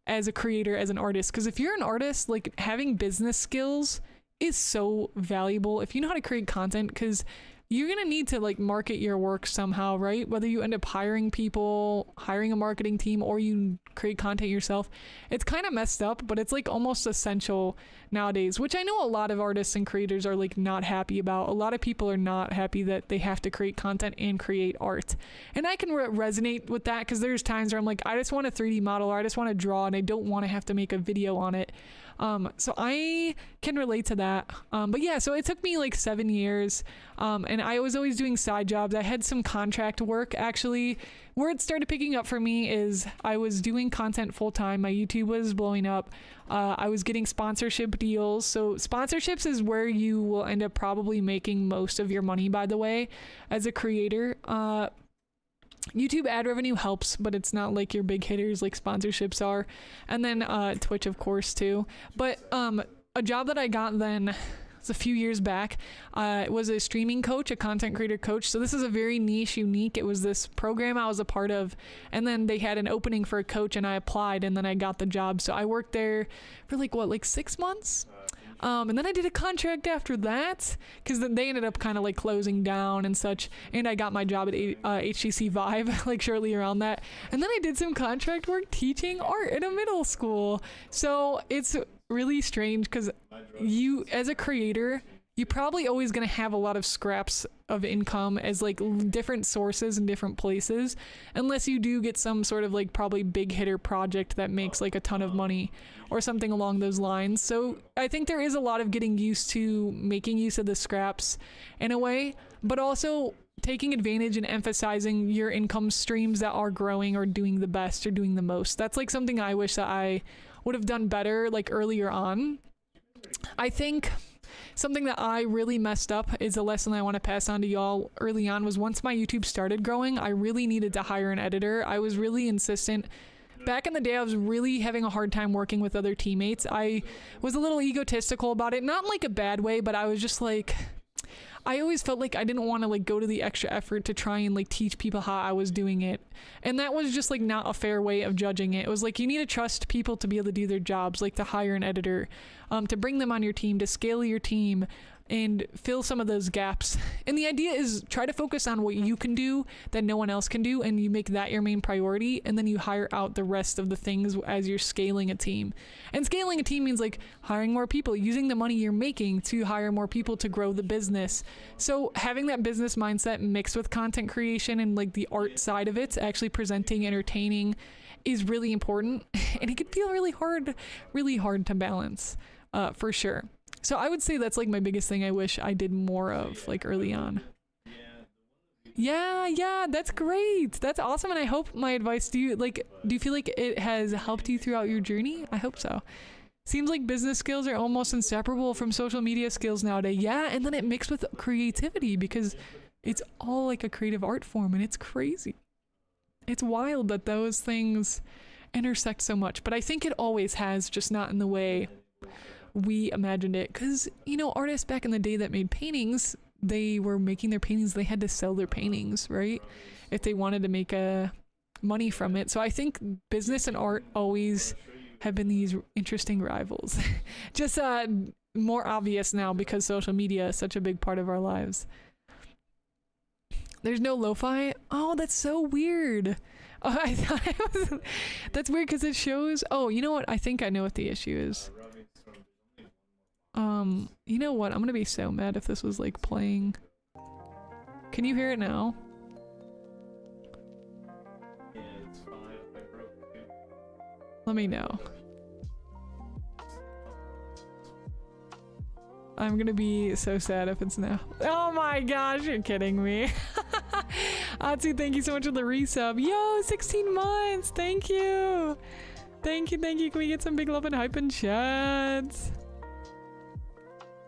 as a creator, as an artist. Because if you're an artist, like having business skills is so valuable if you know how to create content, because you're gonna need to like market your work somehow, right? Whether you end up hiring people, hiring a marketing team, or you create content yourself. It's kind of messed up, but it's like almost essential nowadays, which I know a lot of artists and creators are like not happy about. A lot of people are not happy that they have to create content and create art. And I can resonate with that, because there's times where I'm like, I just want a 3D model, or I just want to draw, and I don't want to have to make a video on it. So I can relate to that. But yeah, so it took me like 7 years. And I was always doing side jobs. I had some contract work actually. Where it started picking up for me is I was doing content full time. My YouTube was blowing up. I was getting sponsorship deals. So sponsorships is where you will end up probably making most of your money, by the way, as a creator. YouTube ad revenue helps, but it's not like your big hitters like sponsorships are. And then Twitch, of course, too. But a job that I got then, it's a few years back, was a streaming coach, a content creator coach. So this is a very niche, unique. It was this program I was a part of, and then they had an opening for a coach, and I applied, and then I got the job. So I worked there for like 6 months. And then I did a contract after that, because then they ended up kind of like closing down and such, and I got my job at HTC Vive like shortly around that. And then I did some contract work teaching art in a middle school. So it's really strange, because you as a creator, you're probably always going to have a lot of scraps of income as like different sources in different places, unless you do get some sort of like probably big hitter project that makes like a ton of money or something along those lines. So I think there is a lot of getting used to making use of the scraps in a way, but also taking advantage and emphasizing your income streams that are growing or doing the best or doing the most. That's like something I wish that I would have done better like earlier on. I think something that I really messed up is a lesson I want to pass on to y'all early on was once my YouTube started growing, I really needed to hire an editor. I was really insistent. Back in the day, I was really having a hard time working with other teammates. I was a little egotistical about it, not in like a bad way, but I was just like, I always felt like I didn't want to like go to the extra effort to try and like teach people how I was doing it. And that was just like not a fair way of judging it. It was like, you need to trust people to be able to do their jobs, like to hire an editor, to bring them on your team, to scale your team and fill some of those gaps. And the idea is try to focus on what you can do that no one else can do, and you make that your main priority, and then you hire out the rest of the things as you're scaling a team. And scaling a team means like hiring more people, using the money you're making to hire more people to grow the business. So having that business mindset mixed with content creation and like the art side of it, actually presenting, entertaining, is really important. And it can feel really hard to balance, for sure. So I would say that's like my biggest thing I wish I did more of like early on. Yeah, that's great. That's awesome. And I hope my advice, do you feel like it has helped you throughout your journey? I hope so. Seems like business skills are almost inseparable from social media skills nowadays. Yeah, and then it mixed with creativity, because it's all like a creative art form, and it's crazy. It's wild that those things intersect so much, but I think it always has, just not in the way we imagined it. Because, you know, artists back in the day that made paintings, they were making their paintings, they had to sell their paintings, right? If they wanted to make money from it. So I think business and art always have been these interesting rivals. Just more obvious now because social media is such a big part of our lives. There's no lo-fi? Oh, that's so weird. Oh, I thought it was... That's weird because it shows... Oh, you know what? I think I know what the issue is. You know what? I'm gonna be so mad if this was like playing. Can you hear it now? Yeah, it's fine. I broke it. Let me know. I'm gonna be so sad if it's now. Oh my gosh, you're kidding me. Atsu, thank you so much for the resub. Yo, 16 months. Thank you. Thank you. Can we get some big love and hype in chats?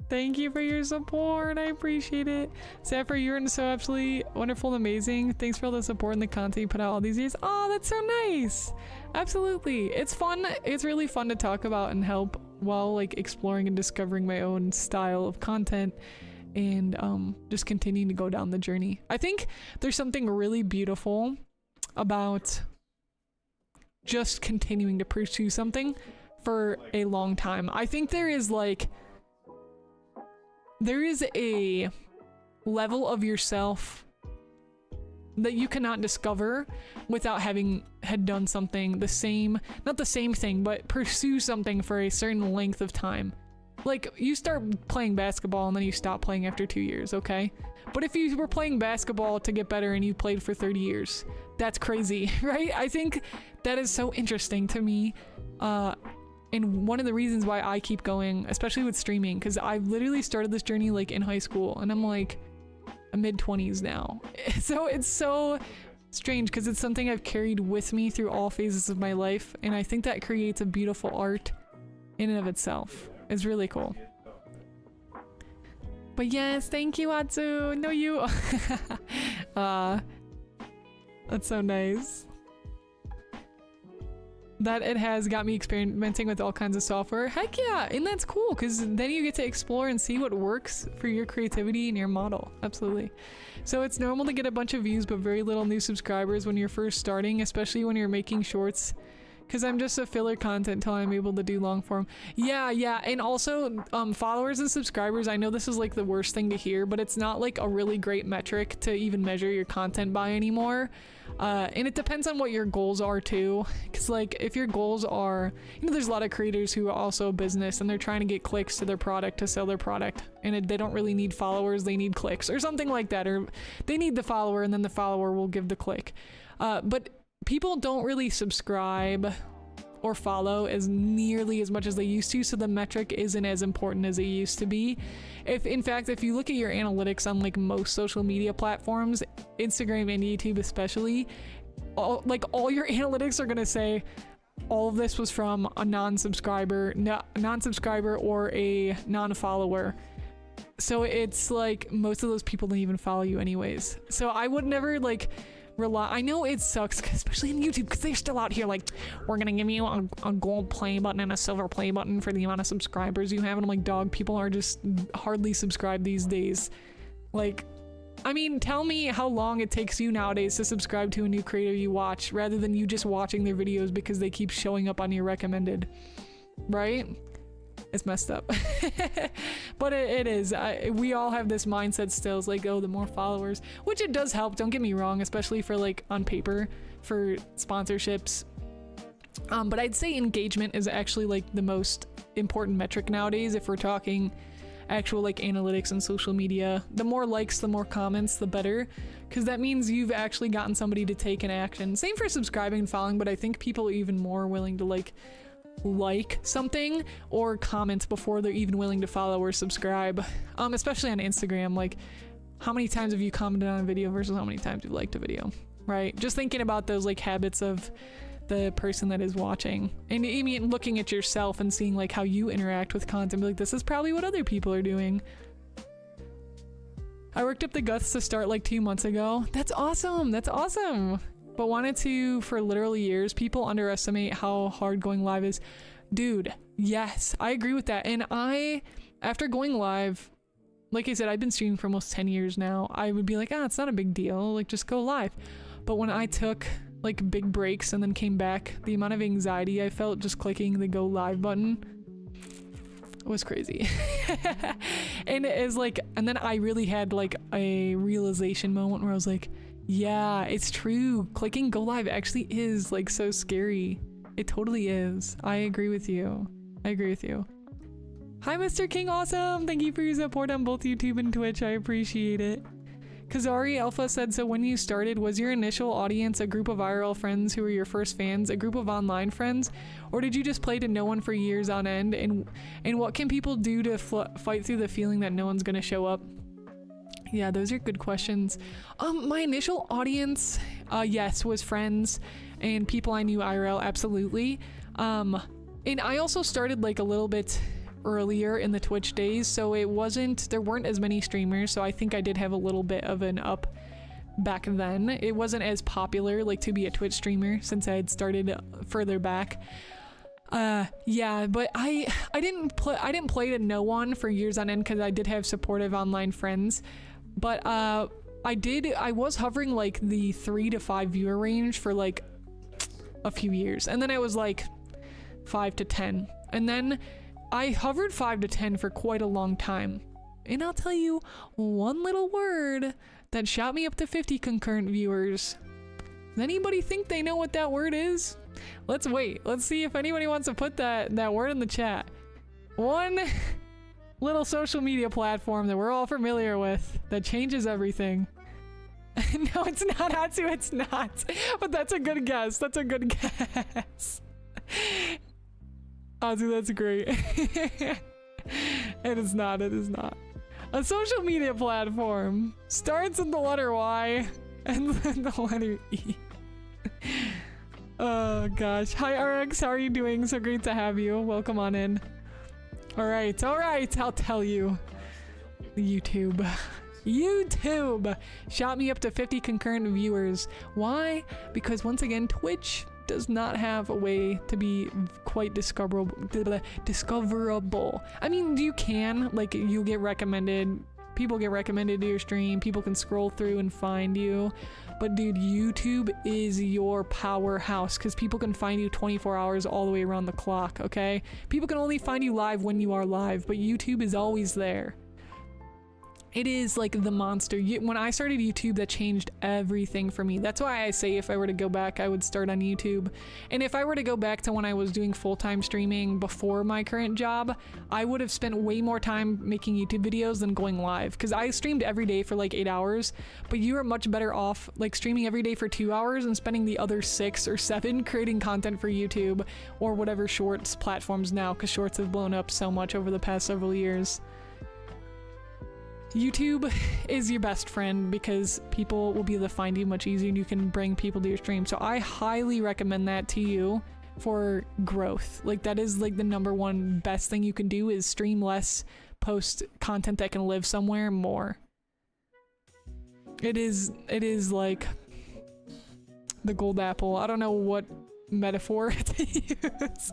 Thank you for your support. I appreciate it. Sapphire, you're so absolutely wonderful and amazing. Thanks for all the support and the content you put out all these years. Oh, that's so nice. Absolutely. It's fun. It's really fun to talk about and help while like exploring and discovering my own style of content and just continuing to go down the journey. I think there's something really beautiful about just continuing to pursue something for a long time. I think there is like there is a level of yourself that you cannot discover without having had done something the same, not the same thing, but pursue something for a certain length of time. Like, you start playing basketball and then you stop playing after 2 years, okay? But if you were playing basketball to get better and you played for 30 years, that's crazy, right? I think that is so interesting to me. And one of the reasons why I keep going, especially with streaming, because I literally started this journey like in high school and I'm like mid-20s now. So it's so strange because it's something I've carried with me through all phases of my life, and I think that creates a beautiful art in and of itself. It's really cool. But yes, thank you, Atsu. No, you. That's so nice. That it has got me experimenting with all kinds of software. Heck yeah, and that's cool because then you get to explore and see what works for your creativity and your model. Absolutely. So it's normal to get a bunch of views but very little new subscribers when you're first starting, especially when you're making shorts, because I'm just a filler content until I'm able to do long form. Yeah, and also followers and subscribers, I know this is like the worst thing to hear, but it's not like a really great metric to even measure your content by anymore. And it depends on what your goals are too, because like if your goals are, you know, there's a lot of creators who are also a business and they're trying to get clicks to their product to sell their product, and they don't really need followers, they need clicks or something like that, or they need the follower and then the follower will give the click. But people don't really subscribe or follow as nearly as much as they used to, so the metric isn't as important as it used to be. In fact, if you look at your analytics on like most social media platforms, Instagram and YouTube especially, all your analytics are gonna say all of this was from a non-subscriber or a non-follower. So it's like most of those people don't even follow you anyways. So I would never like rely. I know it sucks, especially in YouTube, because they're still out here like, we're gonna give you a gold play button and a silver play button for the amount of subscribers you have. And I'm like, dog, people are just hardly subscribed these days. Like, I mean, tell me how long it takes you nowadays to subscribe to a new creator you watch, rather than you just watching their videos because they keep showing up on your recommended, right? It's messed up. But it is. We all have this mindset still. It's like, oh, the more followers, which it does help, don't get me wrong, especially for like on paper for sponsorships. But I'd say engagement is actually like the most important metric nowadays if we're talking actual like analytics and social media. The more likes, the more comments, the better, because that means you've actually gotten somebody to take an action. Same for subscribing and following, but I think people are even more willing to like something or comment before they're even willing to follow or subscribe, especially on Instagram. Like, how many times have you commented on a video versus how many times you've liked a video, right? Just thinking about those like habits of the person that is watching, and I mean looking at yourself and seeing like how you interact with content, be like, this is probably what other people are doing. I worked up the guts to start like 2 months ago. That's awesome. But wanted to for literally years. People underestimate how hard going live is. Dude, yes, I agree with that. And after going live, like I said, I've been streaming for almost 10 years now. I would be like, it's not a big deal. Like, just go live. But when I took like big breaks and then came back, the amount of anxiety I felt just clicking the go live button was crazy. And it is like, and then I really had like a realization moment where I was like, yeah, it's true. Clicking go live actually is like so scary. It totally is. I agree with you. Hi, Mr. King Awesome. Thank you for your support on both YouTube and Twitch. I appreciate it. Kazari Alpha said, so when you started, was your initial audience a group of IRL friends who were your first fans, a group of online friends, or did you just play to no one for years on end? And what can people do to fight through the feeling that no one's gonna show up? Yeah, those are good questions. My initial audience, yes, was friends and people I knew IRL, absolutely. And I also started like a little bit earlier in the Twitch days, so there weren't as many streamers, so I think I did have a little bit of an up back then. It wasn't as popular like to be a Twitch streamer since I had started further back. Yeah, but I didn't play to no one for years on end because I did have supportive online friends. But I was hovering like the 3 to 5 viewer range for like a few years, and then I was like 5 to 10, and then I hovered 5 to 10 for quite a long time. And I'll tell you one little word that shot me up to 50 concurrent viewers. Does anybody think they know what that word is? Let's wait. Let's see if anybody wants to put that word in the chat. One little social media platform that we're all familiar with that changes everything. No, it's not, Hatsu, it's not. But that's a good guess. That's a good guess. Hatsu, that's great. It is not, it is not. A social media platform starts with the letter Y and then the letter E. Oh gosh. Hi RX, how are you doing? So great to have you. Welcome on in. Alright, I'll tell you. YouTube. YouTube shot me up to 50 concurrent viewers. Why? Because once again, Twitch does not have a way to be quite discoverable. I mean, you can, like, you get recommended, people get recommended to your stream, people can scroll through and find you. But dude, YouTube is your powerhouse because people can find you 24 hours all the way around the clock, okay? People can only find you live when you are live, but YouTube is always there. It is like the monster. When I started YouTube, that changed everything for me. That's why I say if I were to go back, I would start on YouTube. And if I were to go back to when I was doing full-time streaming before my current job, I would have spent way more time making YouTube videos than going live. Because I streamed every day for like 8 hours, but you are much better off like streaming every day for 2 hours and spending the other 6 or 7 creating content for YouTube or whatever shorts platforms now, because shorts have blown up so much over the past several years. YouTube is your best friend because people will be able to find you much easier and you can bring people to your stream. So I highly recommend that to you for growth. Like that is like the #1 best thing you can do is stream less, post content that can live somewhere more. It is like the gold apple. I don't know what metaphor to use,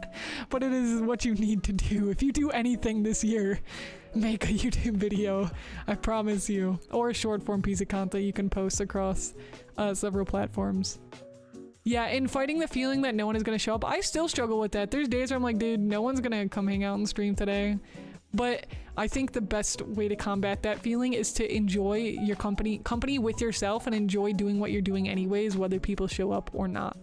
but it is what you need to do. If you do anything this year, make a YouTube video, I promise you, or a short form piece of content you can post across several platforms. Yeah, and fighting the feeling that no one is gonna show up, I still struggle with that. There's days where I'm like, dude, no one's gonna come hang out and stream today. But I think the best way to combat that feeling is to enjoy your company with yourself and enjoy doing what you're doing anyways, whether people show up or not.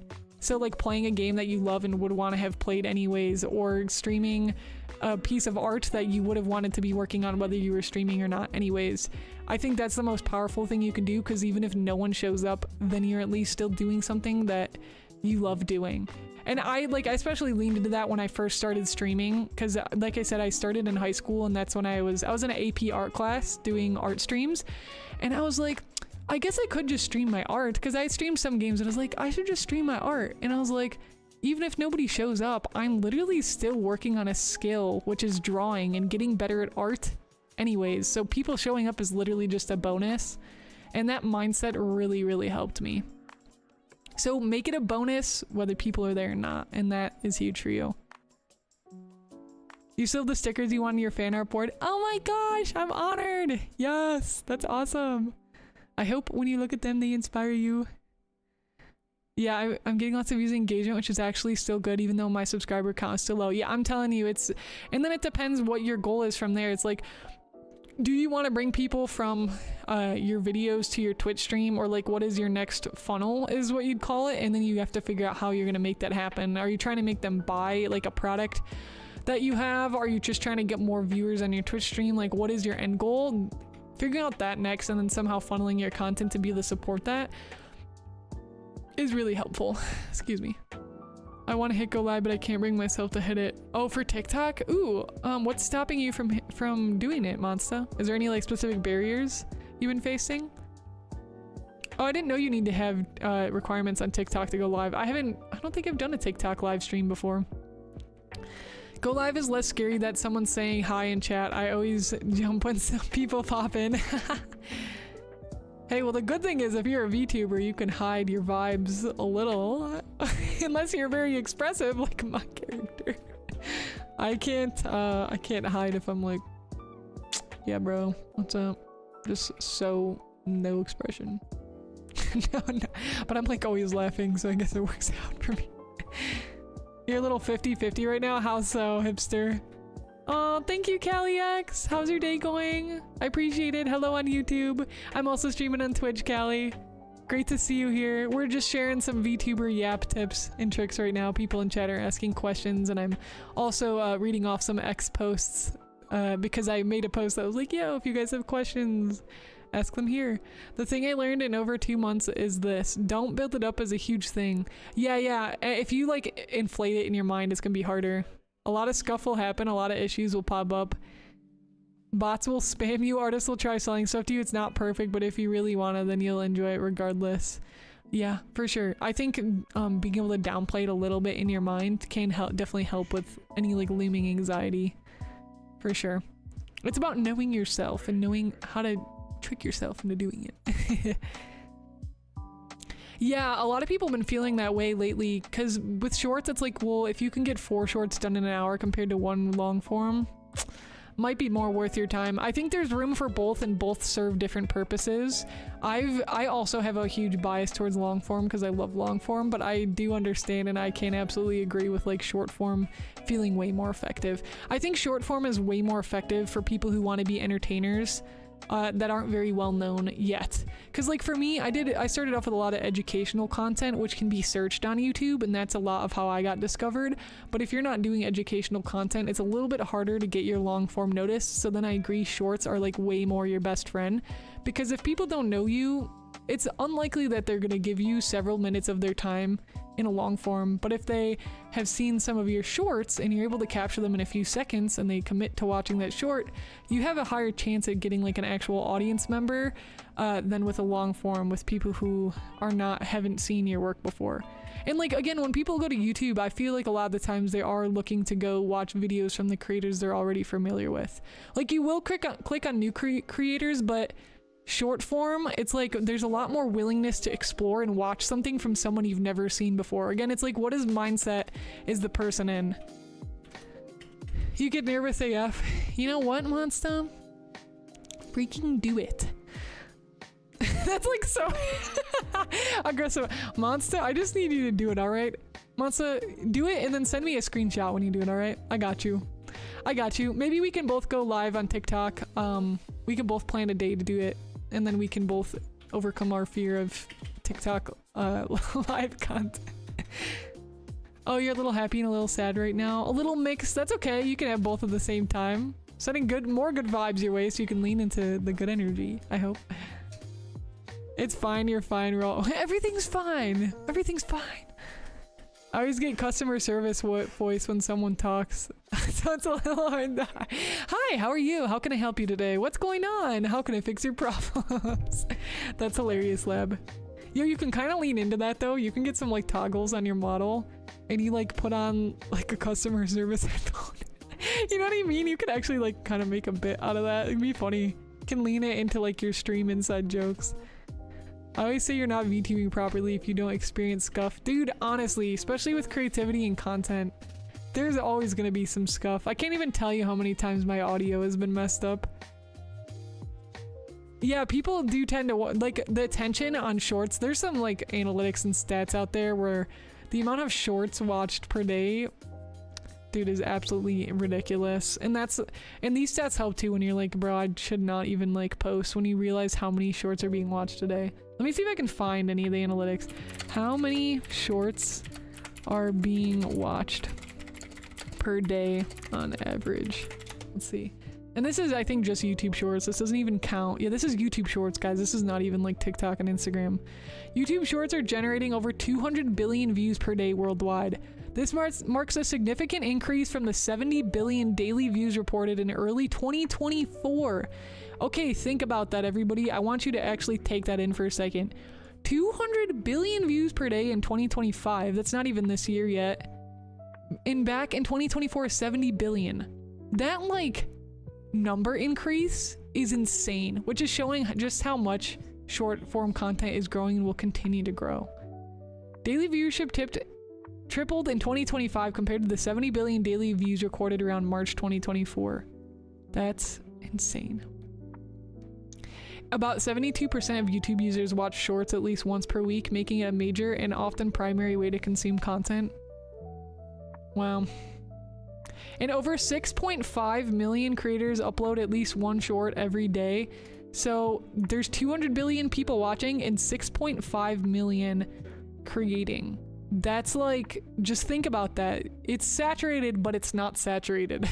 So like playing a game that you love and would want to have played anyways, or streaming a piece of art that you would have wanted to be working on whether you were streaming or not anyways. I think that's the most powerful thing you can do, because even if no one shows up, then you're at least still doing something that you love doing. And I especially leaned into that when I first started streaming, because like I said, I started in high school and that's when I was in an AP art class doing art streams, and I was like, I guess I could just stream my art, because I streamed some games and I was like, I should just stream my art. And I was like, even if nobody shows up, I'm literally still working on a skill, which is drawing and getting better at art anyways. So people showing up is literally just a bonus. And that mindset really, really helped me. So make it a bonus whether people are there or not. And that is huge for you. You still have the stickers you want on your fan art board? Oh my gosh, I'm honored. Yes, that's awesome. I hope when you look at them, they inspire you. Yeah, I'm getting lots of user engagement, which is actually still good, even though my subscriber count is still low. Yeah, I'm telling you, it's... And then it depends what your goal is from there. It's like, do you want to bring people from your videos to your Twitch stream? Or like, what is your next funnel, is what you'd call it? And then you have to figure out how you're going to make that happen. Are you trying to make them buy like a product that you have? Are you just trying to get more viewers on your Twitch stream? Like, what is your end goal? Figuring out that next, and then somehow funneling your content to be able to support that is really helpful. Excuse me. I want to hit go live, but I can't bring myself to hit it. Oh, for TikTok? Ooh, what's stopping you from doing it, Monsta? Is there any like specific barriers you've been facing? Oh, I didn't know you need to have requirements on TikTok to go live. I don't think I've done a TikTok live stream before. Go live is less scary that someone's saying hi in chat. I always jump when some people pop in. Hey, well the good thing is if you're a VTuber, you can hide your vibes a little. Unless you're very expressive like my character. I can't hide if I'm like, yeah bro, what's up? Just so no expression. No, but I'm like always laughing, so I guess it works out for me. You're a little 50-50 right now? How so, hipster? Oh, thank you, Callie X. How's your day going? I appreciate it. Hello on YouTube. I'm also streaming on Twitch, Callie. Great to see you here. We're just sharing some VTuber yap tips and tricks right now. People in chat are asking questions, and I'm also reading off some X posts because I made a post that was like, yo, if you guys have questions, ask them here. The thing I learned in over 2 months is this: don't build it up as a huge thing. Yeah. If you like inflate it in your mind, it's gonna be harder. A lot of scuff will happen. A lot of issues will pop up. Bots will spam you. Artists will try selling stuff to you. It's not perfect, but if you really want to, then you'll enjoy it regardless. Yeah, for sure. I think being able to downplay it a little bit in your mind can definitely help with any like looming anxiety. For sure. It's about knowing yourself and knowing how to trick yourself into doing it. Yeah, a lot of people have been feeling that way lately because with shorts, it's like, well, if you can get 4 shorts done in an hour compared to 1 long form, might be more worth your time. I think there's room for both and both serve different purposes. I also have a huge bias towards long form because I love long form, but I do understand and I can absolutely agree with like short form feeling way more effective. I think short form is way more effective for people who want to be entertainers that aren't very well known yet. Because like for me, I started off with a lot of educational content which can be searched on YouTube, and that's a lot of how I got discovered. But if you're not doing educational content, it's a little bit harder to get your long form noticed. So then I agree shorts are like way more your best friend, because if people don't know you, it's unlikely that they're gonna give you several minutes of their time in a long form. But if they have seen some of your shorts and you're able to capture them in a few seconds and they commit to watching that short, you have a higher chance at getting like an actual audience member than with a long form with people who haven't seen your work before. And like, again, when people go to YouTube, I feel like a lot of the times they are looking to go watch videos from the creators they're already familiar with. Like you will click on new creators, but short form, it's like there's a lot more willingness to explore and watch something from someone you've never seen before. Again, it's like, what is mindset is the person in? You get nervous AF. You know what, Monster? Freaking do it. That's like so aggressive. Monster, I just need you to do it, alright? Monster, do it and then send me a screenshot when you do it, alright? I got you. Maybe we can both go live on TikTok. We can both plan a day to do it, and then we can both overcome our fear of TikTok live content. Oh, you're a little happy and a little sad right now. A little mixed. That's okay. You can have both at the same time. Sending more good vibes your way so you can lean into the good energy, I hope. It's fine. You're fine. Everything's fine. Everything's fine. I always get customer service voice when someone talks. So it's a little hard to... Hi, how are you? How can I help you today? What's going on? How can I fix your problems? That's hilarious, Lab. Yo, you can kind of lean into that though. You can get some like toggles on your model and you like put on like a customer service headphone. You know what I mean? You could actually like kind of make a bit out of that. It'd be funny. You can lean it into like your stream inside jokes. I always say you're not VTubing properly if you don't experience scuff. Dude, honestly, especially with creativity and content, there's always gonna be some scuff. I can't even tell you how many times my audio has been messed up. Yeah, people do tend to like the attention on shorts. There's some like analytics and stats out there where the amount of shorts watched per day, dude, is absolutely ridiculous. And these stats help too when you're like, bro, I should not even like post, when you realize how many shorts are being watched today. Let me see if I can find any of the analytics. How many shorts are being watched per day on average? Let's see. And this is, I think, just YouTube Shorts. This doesn't even count. Yeah, this is YouTube Shorts, guys. This is not even like TikTok and Instagram. YouTube Shorts are generating over 200 billion views per day worldwide. This marks a significant increase from the 70 billion daily views reported in early 2024. Okay, think about that, everybody. I want you to actually take that in for a second. 200 billion views per day in 2025. That's not even this year yet. And back in 2024, 70 billion. That, like, number increase is insane, which is showing just how much short form content is growing and will continue to grow. Daily viewership tripled in 2025 compared to the 70 billion daily views recorded around March 2024. That's insane. About 72% of YouTube users watch shorts at least once per week, making it a major and often primary way to consume content. Wow. And over 6.5 million creators upload at least one short every day. So there's 200 billion people watching and 6.5 million creating. That's like, just think about that. It's saturated, but it's not saturated.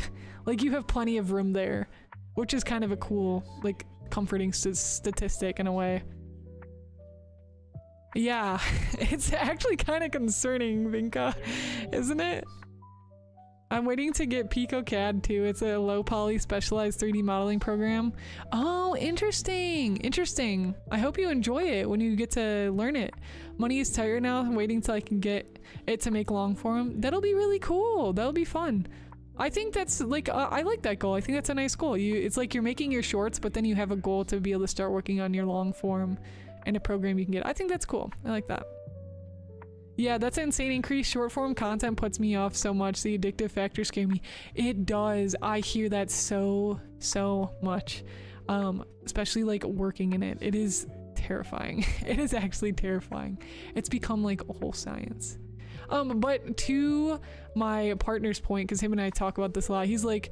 Like, you have plenty of room there, which is kind of a cool, like, comforting statistic in a way. Yeah, it's actually kind of concerning, Vinka, isn't it? I'm waiting to get PicoCAD too. It's a low poly specialized 3D modeling program. Oh, interesting. Interesting. I hope you enjoy it when you get to learn it. Money is tight right now. I'm waiting till I can get it to make long form. That'll be really cool. That'll be fun. I think that's like, I like that goal. I think that's a nice goal. It's like you're making your shorts, but then you have a goal to be able to start working on your long form and a program you can get. I think that's cool. I like that. Yeah, that's an insane increase. Short form content puts me off so much. The addictive factor scare me. It does. I hear that so much. Especially like working in it. It is terrifying. It is actually terrifying. It's become like a whole science. But to my partner's point, because him and I talk about this a lot, he's like,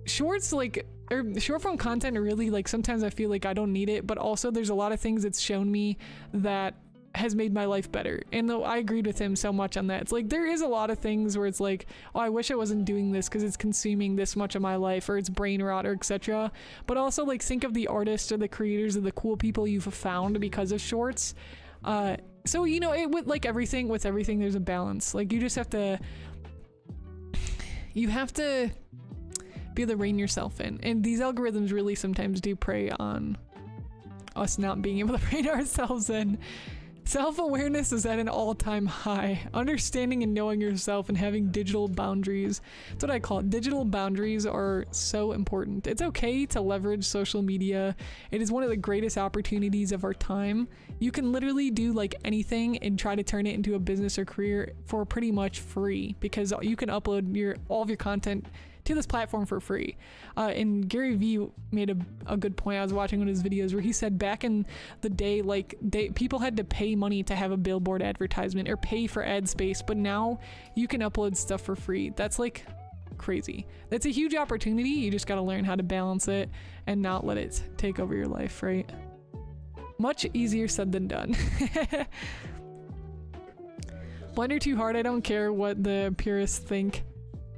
shorts, like, or short form content really, like, sometimes I feel like I don't need it, but also there's a lot of things it's shown me that has made my life better. And though I agreed with him so much on that, it's like there is a lot of things where it's like, oh, I wish I wasn't doing this because it's consuming this much of my life, or it's brain rot, or etc. But also, like, think of the artists or the creators or the cool people you've found because of shorts. So, you know, it with like everything, with everything there's a balance. Like, you just have to be able to rein yourself in, and these algorithms really sometimes do prey on us not being able to rein ourselves in. Self-awareness is at an all-time high. Understanding and knowing yourself and having digital boundaries. That's what I call it. Digital boundaries are so important. It's okay to leverage social media. It is one of the greatest opportunities of our time. You can literally do like anything and try to turn it into a business or career for pretty much free, because you can upload all of your content to this platform for free. And Gary Vee made a good point. I was watching one of his videos where he said back in the day, like, people had to pay money to have a billboard advertisement or pay for ad space, but now you can upload stuff for free. That's like crazy. That's a huge opportunity. You just got to learn how to balance it and not let it take over your life, right? Much easier said than done. Blender too hard. I don't care what the purists think.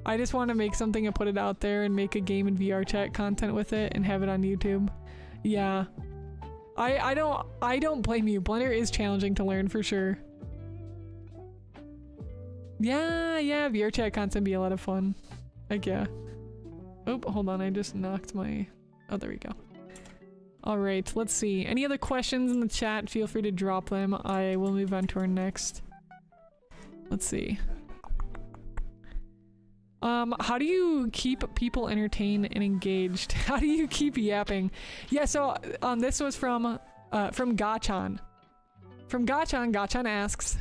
I just want to make something and put it out there and make a game and VR chat content with it and have it on YouTube. Yeah. I don't blame you. Blender is challenging to learn for sure. Yeah, VR chat content be a lot of fun. Heck yeah. Oh, hold on, I just knocked my... Oh, there we go. Alright, let's see. Any other questions in the chat? Feel free to drop them. I will move on to our next. Let's see. How do you keep people entertained and engaged? How do you keep yapping? Yeah, so this was from Gachan. From Gachan, Gachan asks,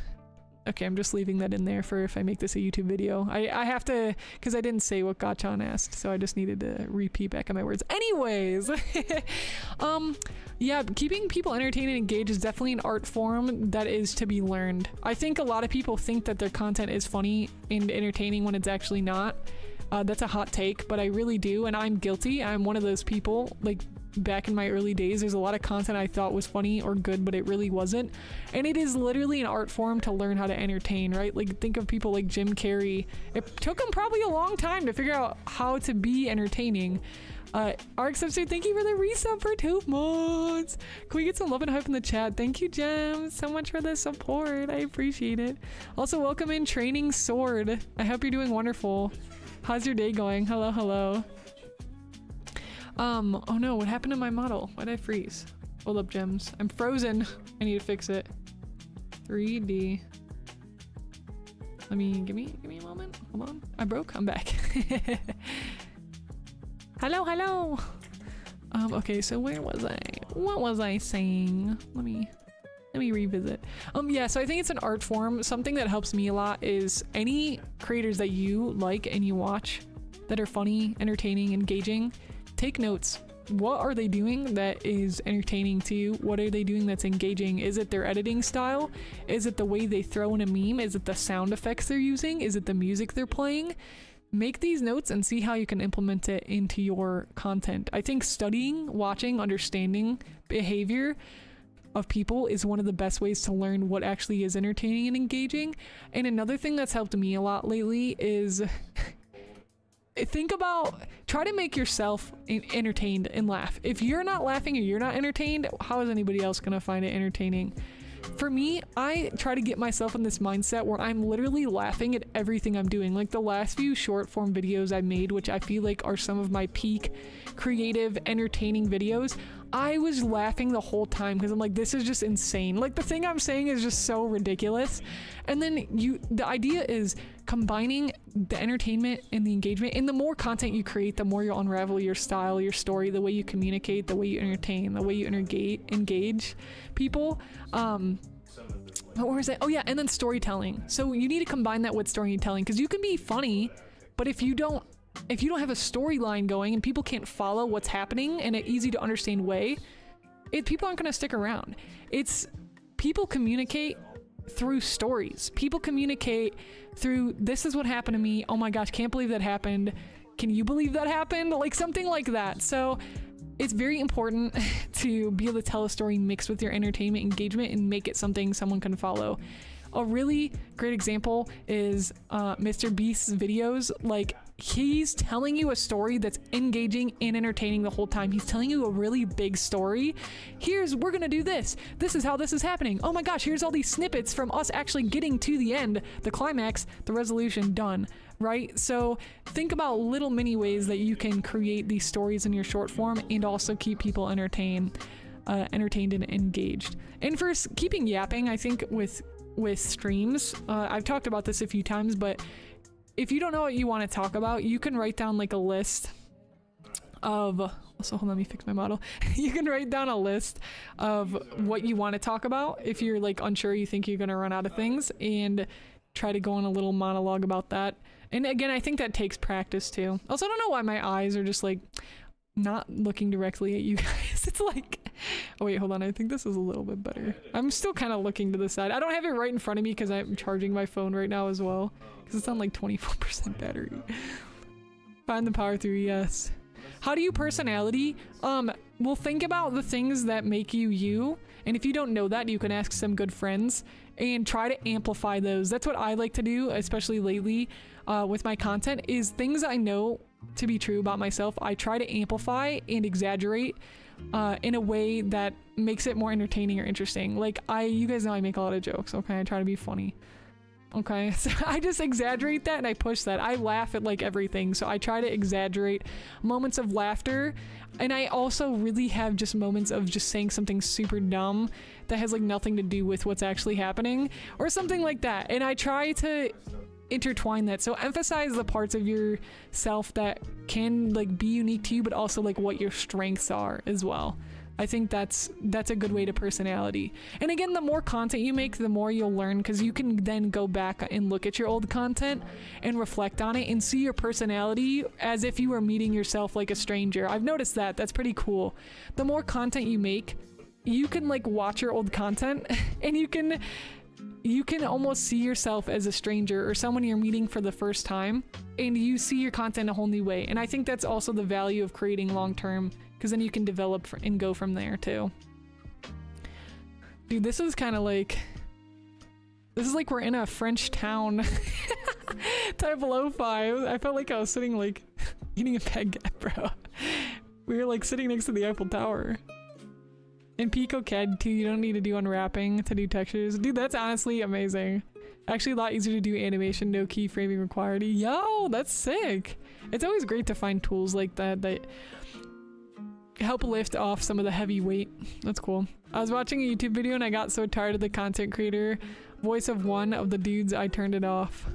okay, I'm just leaving that in there for if I make this a YouTube video. I have to, because I didn't say what Gachan asked, so I just needed to repeat back on my words. Anyways, yeah, keeping people entertained and engaged is definitely an art form that is to be learned. I think a lot of people think that their content is funny and entertaining when it's actually not. That's a hot take, but I really do, and I'm guilty. I'm one of those people, like, back in my early days, there's a lot of content I thought was funny or good, but it really wasn't. And it is literally an art form to learn how to entertain, right? Like, think of people like Jim Carrey. It took him probably a long time to figure out how to be entertaining. RX73, thank you for the resub for 2 months. Can we get some love and hype in the chat? Thank you, Jem, so much for the support. I appreciate it. Also, welcome in Training Sword. I hope you're doing wonderful. How's your day going? Hello, hello. Oh no, what happened to my model? Why'd I freeze? Hold up, Gems. I'm frozen. I need to fix it. 3D. Give me a moment. Hold on. I broke. I'm back. Hello. Okay, so where was I? What was I saying? Let me revisit. Yeah, so I think it's an art form. Something that helps me a lot is any creators that you like and you watch that are funny, entertaining, engaging, take notes. What are they doing that is entertaining to you? What are they doing that's engaging? Is it their editing style? Is it the way they throw in a meme? Is it the sound effects they're using? Is it the music they're playing? make these notes and see how you can implement it into your content. I think studying, watching, understanding behavior of people is one of the best ways to learn what actually is entertaining and engaging. And another thing that's helped me a lot lately is try to make yourself entertained and laugh. If you're not laughing or you're not entertained, how is anybody else gonna find it entertaining? For me, I try to get myself in this mindset where I'm literally laughing at everything I'm doing. Like the last few short form videos I made, which I feel like are some of my peak creative, entertaining videos, I was laughing the whole time because I'm like, this is just insane. Like the thing I'm saying is just so ridiculous. And then the idea is combining the entertainment and the engagement, and the more content you create, the more you'll unravel your style, your story, the way you communicate, the way you entertain, the way you engage people. What was it? Oh yeah, and then storytelling. So you need to combine that with storytelling, because you can be funny, but if you don't have a storyline going and people can't follow what's happening in an easy to understand way, people aren't going to stick around. People communicate through stories. People communicate through, this is what happened to me. Oh my gosh, can't believe that happened. Can you believe that happened? Like something like that. So it's very important to be able to tell a story mixed with your entertainment engagement and make it something someone can follow. A really great example is Mr. Beast's videos. Like, he's telling you a story that's engaging and entertaining the whole time. He's telling you a really big story. We're gonna do this. This is how this is happening. Oh my gosh, here's all these snippets from us actually getting to the end, the climax, the resolution, done, right? So think about little mini ways that you can create these stories in your short form and also keep people entertained and engaged. And for keeping yapping, I think with streams, I've talked about this a few times, but if you don't know what you want to talk about, you can write down like a list of, also hold on, let me fix my model. You can write down a list of what you want to talk about if you're like unsure, you think you're going to run out of things, and try to go on a little monologue about that. And again, I think that takes practice too. Also, I don't know why my eyes are just like not looking directly at you guys. It's like, oh wait, hold on, I think this is a little bit better. I'm still kind of looking to the side. I don't have it right in front of me because I'm charging my phone right now as well, because it's on like 24% battery. Find the power through, yes. How do you personality? Well, think about the things that make you you, and if you don't know that, you can ask some good friends and try to amplify those. That's what I like to do, especially lately with my content, is things I know to be true about myself, I try to amplify and exaggerate in a way that makes it more entertaining or interesting. Like you guys know I make a lot of jokes, okay? I try to be funny. Okay, so I just exaggerate that and I push that. I laugh at like everything, so I try to exaggerate moments of laughter, and I also really have just moments of just saying something super dumb that has like nothing to do with what's actually happening or something like that, and I try to intertwine that. So emphasize the parts of yourself that can like be unique to you, but also like what your strengths are as well. I think that's a good way to personality. And again, the more content you make, the more you'll learn, because you can then go back and look at your old content and reflect on it and see your personality as if you were meeting yourself like a stranger. I've noticed that. That's pretty cool. The more content you make, you can like watch your old content and you can almost see yourself as a stranger or someone you're meeting for the first time, and you see your content a whole new way. And I think that's also the value of creating long term, because then you can develop and go from there too. Dude, this is kind of like, this is like we're in a French town type lo-fi. I felt like I was sitting like eating a baguette, bro. We were like sitting next to the Eiffel Tower. In Pico CAD too, you don't need to do unwrapping to do textures. Dude, that's honestly amazing. Actually a lot easier to do animation, no keyframing required. Yo, that's sick. It's always great to find tools like that help lift off some of the heavy weight. That's cool. I was watching a YouTube video and I got so tired of the content creator voice of one of the dudes, I turned it off.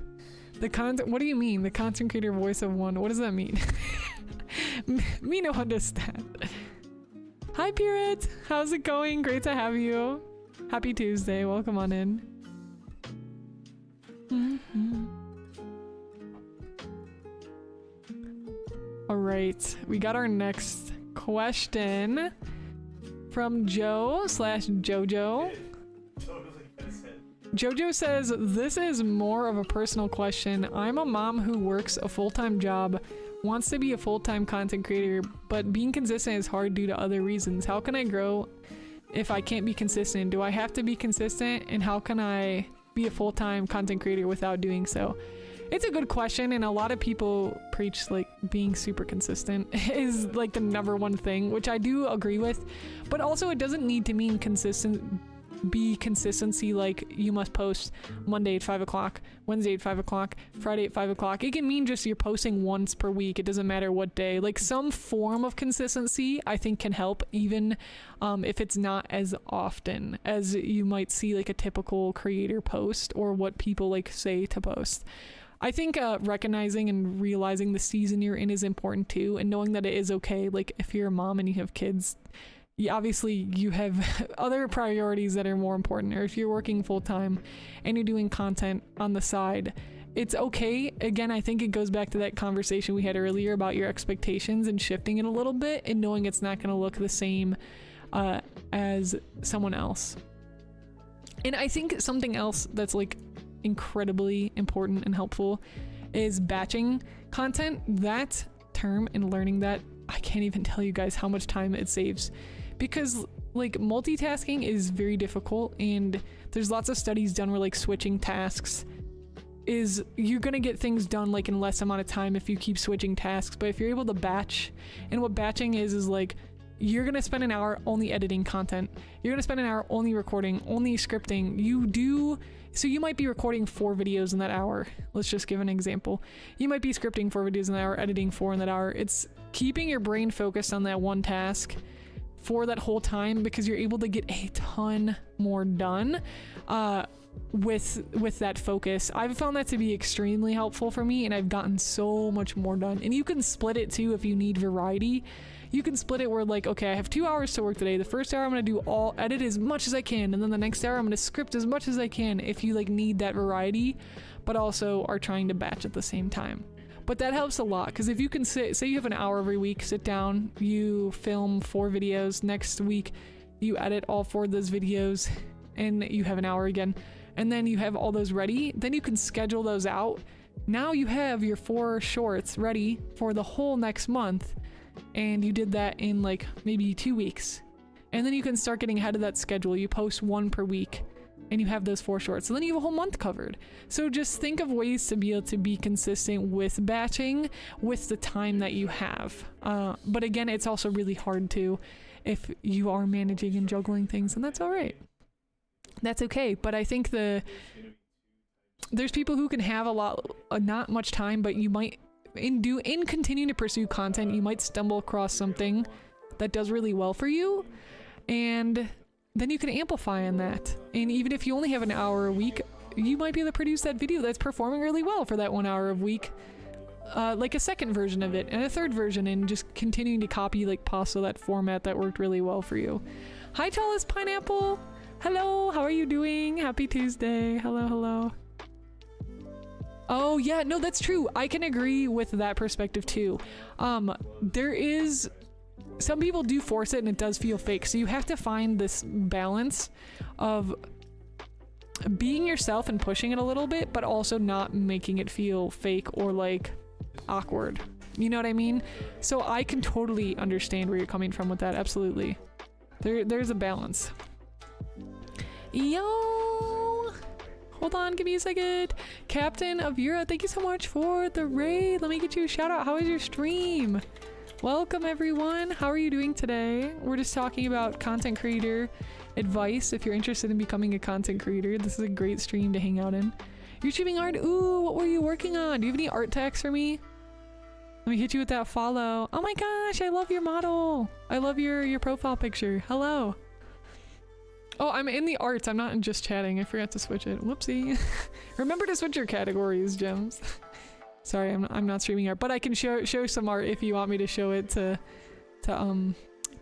What do you mean? The content creator voice of one? What does that mean? Me no understand. Hi Pirate, how's it going? Great to have you. Happy Tuesday, welcome on in. All right, we got our next question from Joe/Jojo. Jojo says, this is more of a personal question. I'm a mom who works a full-time job, wants to be a full-time content creator, but being consistent is hard due to other reasons. How can I grow if I can't be consistent? Do I have to be consistent? And how can I be a full-time content creator without doing so? It's a good question, and a lot of people preach like being super consistent is like the #1 thing, which I do agree with, but also it doesn't need to mean consistency like you must post Monday at 5 o'clock, Wednesday at 5 o'clock, Friday at 5 o'clock. It can mean just you're posting once per week. It doesn't matter what day. Like some form of consistency I think can help, even if it's not as often as you might see like a typical creator post or what people like say to post. I think recognizing and realizing the season you're in is important too, and knowing that it is okay. Like if you're a mom and you have kids, obviously you have other priorities that are more important, or if you're working full-time and you're doing content on the side, it's okay. Again, I think it goes back to that conversation we had earlier about your expectations and shifting it a little bit and knowing it's not going to look the same as someone else. And I think something else that's like incredibly important and helpful is batching content. That term and learning that, I can't even tell you guys how much time it saves, because like multitasking is very difficult, and there's lots of studies done where like switching tasks is, you're gonna get things done like in less amount of time if you keep switching tasks. But if you're able to batch, and what batching is like you're gonna spend an hour only editing content, you're gonna spend an hour only recording, only scripting. So you might be recording 4 videos in that hour. Let's just give an example. You might be scripting 4 videos in that hour, editing 4 in that hour. It's keeping your brain focused on that one task for that whole time, because you're able to get a ton more done with that focus. I've found that to be extremely helpful for me, and I've gotten so much more done. And you can split it too if you need variety. You can split it where like, okay, I have 2 hours to work today. The first hour I'm gonna do edit as much as I can, and then the next hour I'm gonna script as much as I can, if you like need that variety, but also are trying to batch at the same time. But that helps a lot, because if you can say you have an hour every week, sit down, you film 4 videos, next week you edit all 4 of those videos, and you have an hour again, and then you have all those ready, then you can schedule those out. Now you have your 4 shorts ready for the whole next month, and you did that in like maybe 2 weeks, and then you can start getting ahead of that schedule. You post 1 per week and you have those 4 shorts, so then you have a whole month covered. So just think of ways to be able to be consistent with batching with the time that you have, but again, it's also really hard to, if you are managing and juggling things, and that's all right, that's okay. But I think there's people who can have not much time, but you might in continuing to pursue content, you might stumble across something that does really well for you, and then you can amplify on that. And even if you only have an hour a week, you might be able to produce that video that's performing really well for that 1 hour a week, like a second version of it and a third version, and just continuing to copy like pasta, that format that worked really well for you. Hi tallest pineapple, hello, how are you doing? Happy Tuesday. Hello. Oh yeah, no, that's true. I can agree with that perspective too. Some people do force it and it does feel fake. So you have to find this balance of being yourself and pushing it a little bit, but also not making it feel fake or like awkward. You know what I mean? So I can totally understand where you're coming from with that. Absolutely. There's a balance. Yo! Hold on, give me a second. Captain of Europe, thank you so much for the raid. Let me get you a shout out. How was your stream? Welcome everyone. How are you doing today? We're just talking about content creator advice. If you're interested in becoming a content creator, this is a great stream to hang out in. You're shooting art. Ooh, what were you working on? Do you have any art tags for me? Let me hit you with that follow. Oh my gosh, I love your model. I love your profile picture. Hello. Oh, I'm in the arts. I'm not in just chatting. I forgot to switch it. Whoopsie. Remember to switch your categories, Gems. Sorry, I'm not streaming art, but I can show some art if you want me to show it to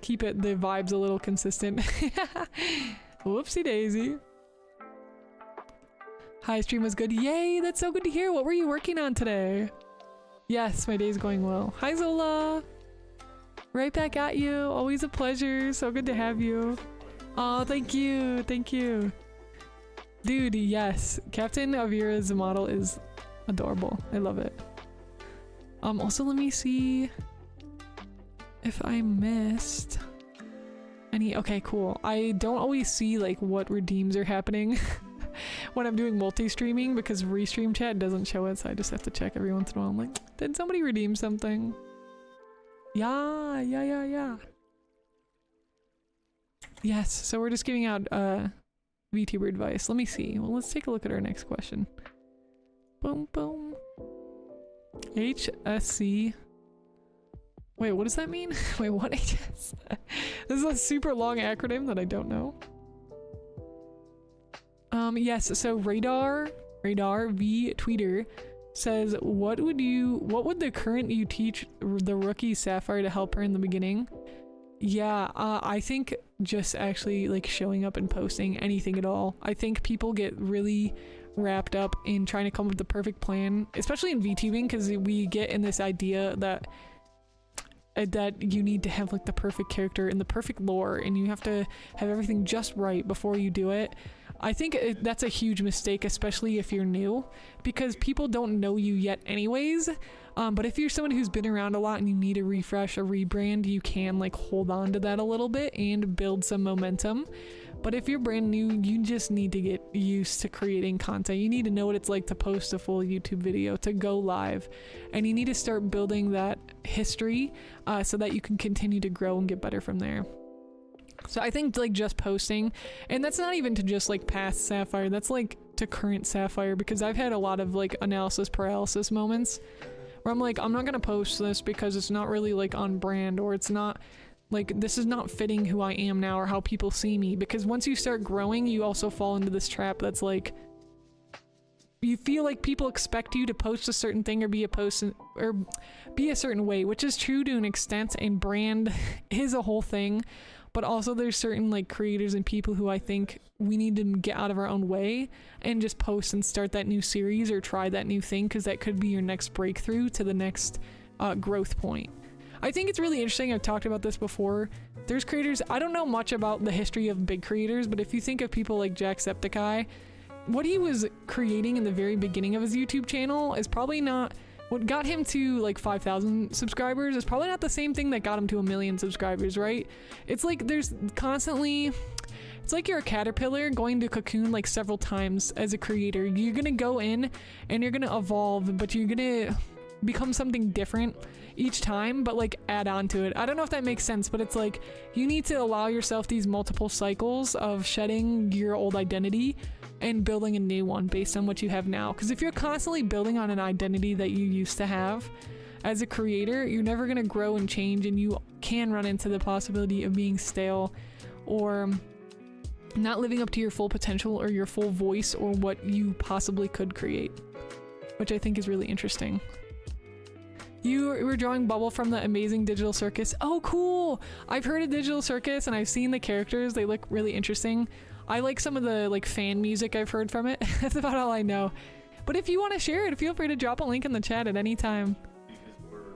keep the vibes a little consistent. Whoopsie daisy. Hi, stream was good. Yay, that's so good to hear. What were you working on today? Yes, my day's going well. Hi, Zola. Right back at you. Always a pleasure. So good to have you. Oh, thank you. Thank you. Dude, yes. Captain Avira's model is adorable. I love it. Also, let me see if I missed any. Okay, cool. I don't always see like what redeems are happening when I'm doing multi-streaming because restream chat doesn't show it, so I just have to check every once in a while. I'm like, did somebody redeem something? Yeah. Yes, so we're just giving out VTuber advice. Let me see. Well, let's take a look at our next question. Boom, boom. HSC. Wait, what does that mean? Wait, what HS? This is a super long acronym that I don't know. Yes, so Radar V Tweeter says, what would the current you teach the rookie Sapphire to help her in the beginning? Yeah, I think just actually like showing up and posting anything at all. I think people get really wrapped up in trying to come up with the perfect plan, especially in VTubing, because we get in this idea that you need to have like the perfect character and the perfect lore, and you have to have everything just right before you do it. I think that's a huge mistake, especially if you're new, because people don't know you yet anyways. But if you're someone who's been around a lot and you need a refresh, a rebrand, you can like hold on to that a little bit and build some momentum. But if you're brand new, you just need to get used to creating content. You need to know what it's like to post a full YouTube video, to go live, and you need to start building that history so that you can continue to grow and get better from there. So I think like just posting, and that's not even to just like past Sapphire, that's like to current Sapphire, because I've had a lot of like analysis paralysis moments where I'm like, I'm not gonna post this because it's not really like on brand, or it's not like, this is not fitting who I am now or how people see me. Because once you start growing, you also fall into this trap that's like, you feel like people expect you to post a certain thing or be a certain way, which is true to an extent, and brand is a whole thing. But also there's certain like creators and people who I think we need to get out of our own way and just post and start that new series or try that new thing, because that could be your next breakthrough to the next growth point. I think it's really interesting. I've talked about this before. There's creators, I don't know much about the history of big creators, but if you think of people like Jacksepticeye, what he was creating in the very beginning of his YouTube channel is probably not what got him to like 5,000 subscribers. Is probably not the same thing that got him to 1 million subscribers, right? It's like there's constantly, it's like you're a caterpillar going to cocoon like several times as a creator. You're gonna go in and you're gonna evolve, but you're gonna become something different each time, but like add on to it. I don't know if that makes sense, but it's like you need to allow yourself these multiple cycles of shedding your old identity and building a new one based on what you have now. Because if you're constantly building on an identity that you used to have as a creator, you're never going to grow and change, and you can run into the possibility of being stale or not living up to your full potential or your full voice or what you possibly could create, which I think is really interesting. You were drawing Bubble from the Amazing Digital Circus. Oh, cool! I've heard of Digital Circus and I've seen the characters. They look really interesting. I like some of the like fan music I've heard from it. That's about all I know. But if you want to share it, feel free to drop a link in the chat at any time.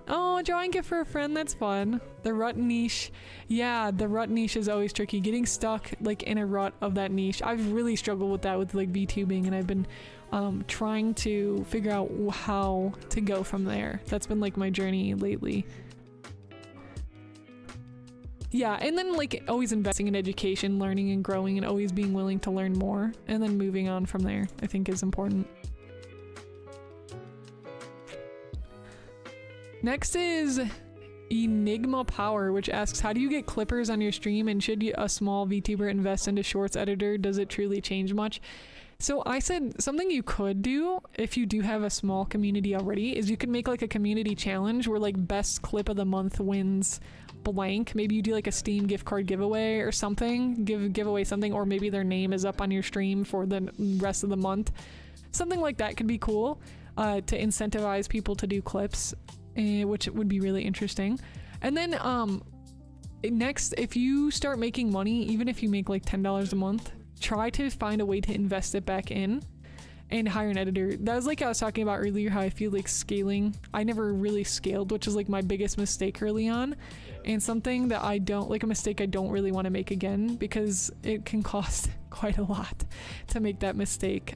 Oh, drawing gift for a friend, that's fun. The rut niche. Yeah, the rut niche is always tricky. Getting stuck like in a rut of that niche. I've really struggled with that with like VTubing, and I've been trying to figure out how to go from there. That's been like my journey lately. Yeah, and then like always investing in education, learning and growing, and always being willing to learn more, and then moving on from there, I think is important. Next is Enigma Power, which asks, how do you get clippers on your stream, and should a small VTuber invest into Shorts editor? Does it truly change much? So I said something you could do if you do have a small community already is you could make like a community challenge where like best clip of the month wins blank. Maybe you do like a Steam gift card giveaway or something, give away something, or maybe their name is up on your stream for the rest of the month. Something like that could be cool to incentivize people to do clips, which would be really interesting. And then next, if you start making money, even if you make like $10 a month, try to find a way to invest it back in and hire an editor. That was like I was talking about earlier, how I feel like scaling, I never really scaled, which is like my biggest mistake early on, and something that I don't like, a mistake I don't really want to make again, because it can cost quite a lot to make that mistake.